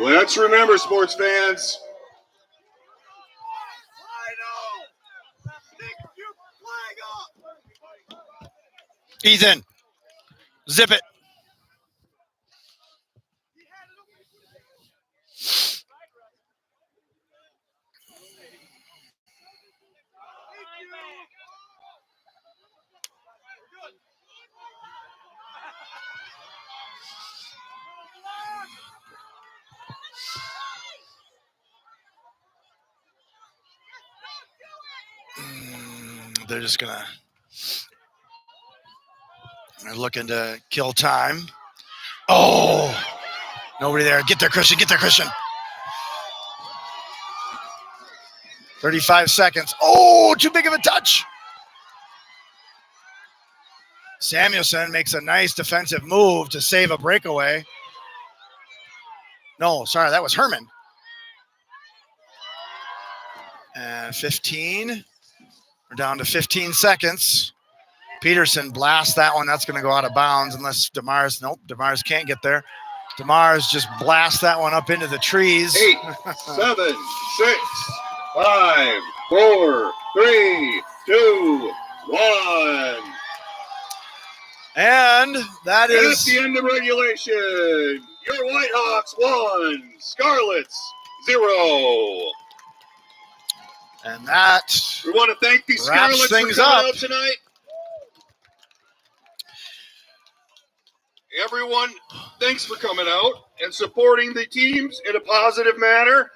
Let's remember, sports fans. Ethan, zip it. They're just gonna looking to kill time. Oh, nobody there. Get there, Christian. Get there, Christian. 35 seconds. Oh, too big of a touch. Samuelson makes a nice defensive move to save a breakaway. No, sorry, that was Herman. And 15. We're down to 15 seconds. Peterson blasts that one. That's going to go out of bounds unless DeMars. Nope, DeMars can't get there. DeMars just blasts that one up into the trees. 8, 7, 6, 5, 4, 3, 2, 1. And that And is at the end of regulation. Your Whitehawks 1, Scarlets 0. And that We want to thank the wraps Scarlets for things coming up out tonight. Everyone, thanks for coming out and supporting the teams in a positive manner.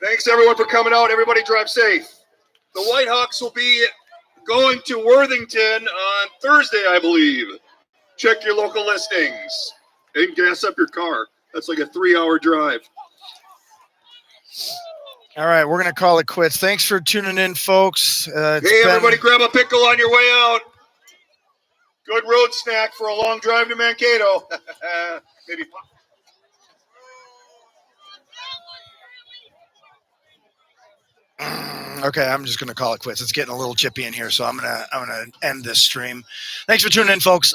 Thanks, everyone, for coming out. Everybody drive safe. The Whitehawks will be going to Worthington on Thursday, I believe. Check your local listings and gas up your car. That's like a 3-hour drive. All right, we're going to call it quits. Thanks for tuning in, folks. Everybody grab a pickle on your way out. Good road snack for a long drive to Mankato. Maybe. Okay, I'm just going to call it quits. It's getting a little chippy in here, so I'm gonna end this stream. Thanks for tuning in, folks.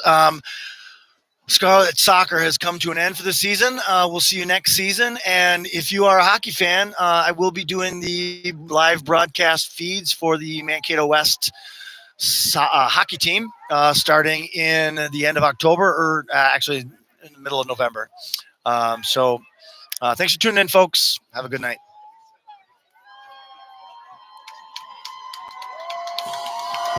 Scarlet Soccer has come to an end for the season. We'll see you next season. And if you are a hockey fan, I will be doing the live broadcast feeds for the Mankato West hockey team starting in the end of October, or actually in the middle of November. So thanks for tuning in, folks. Have a good night.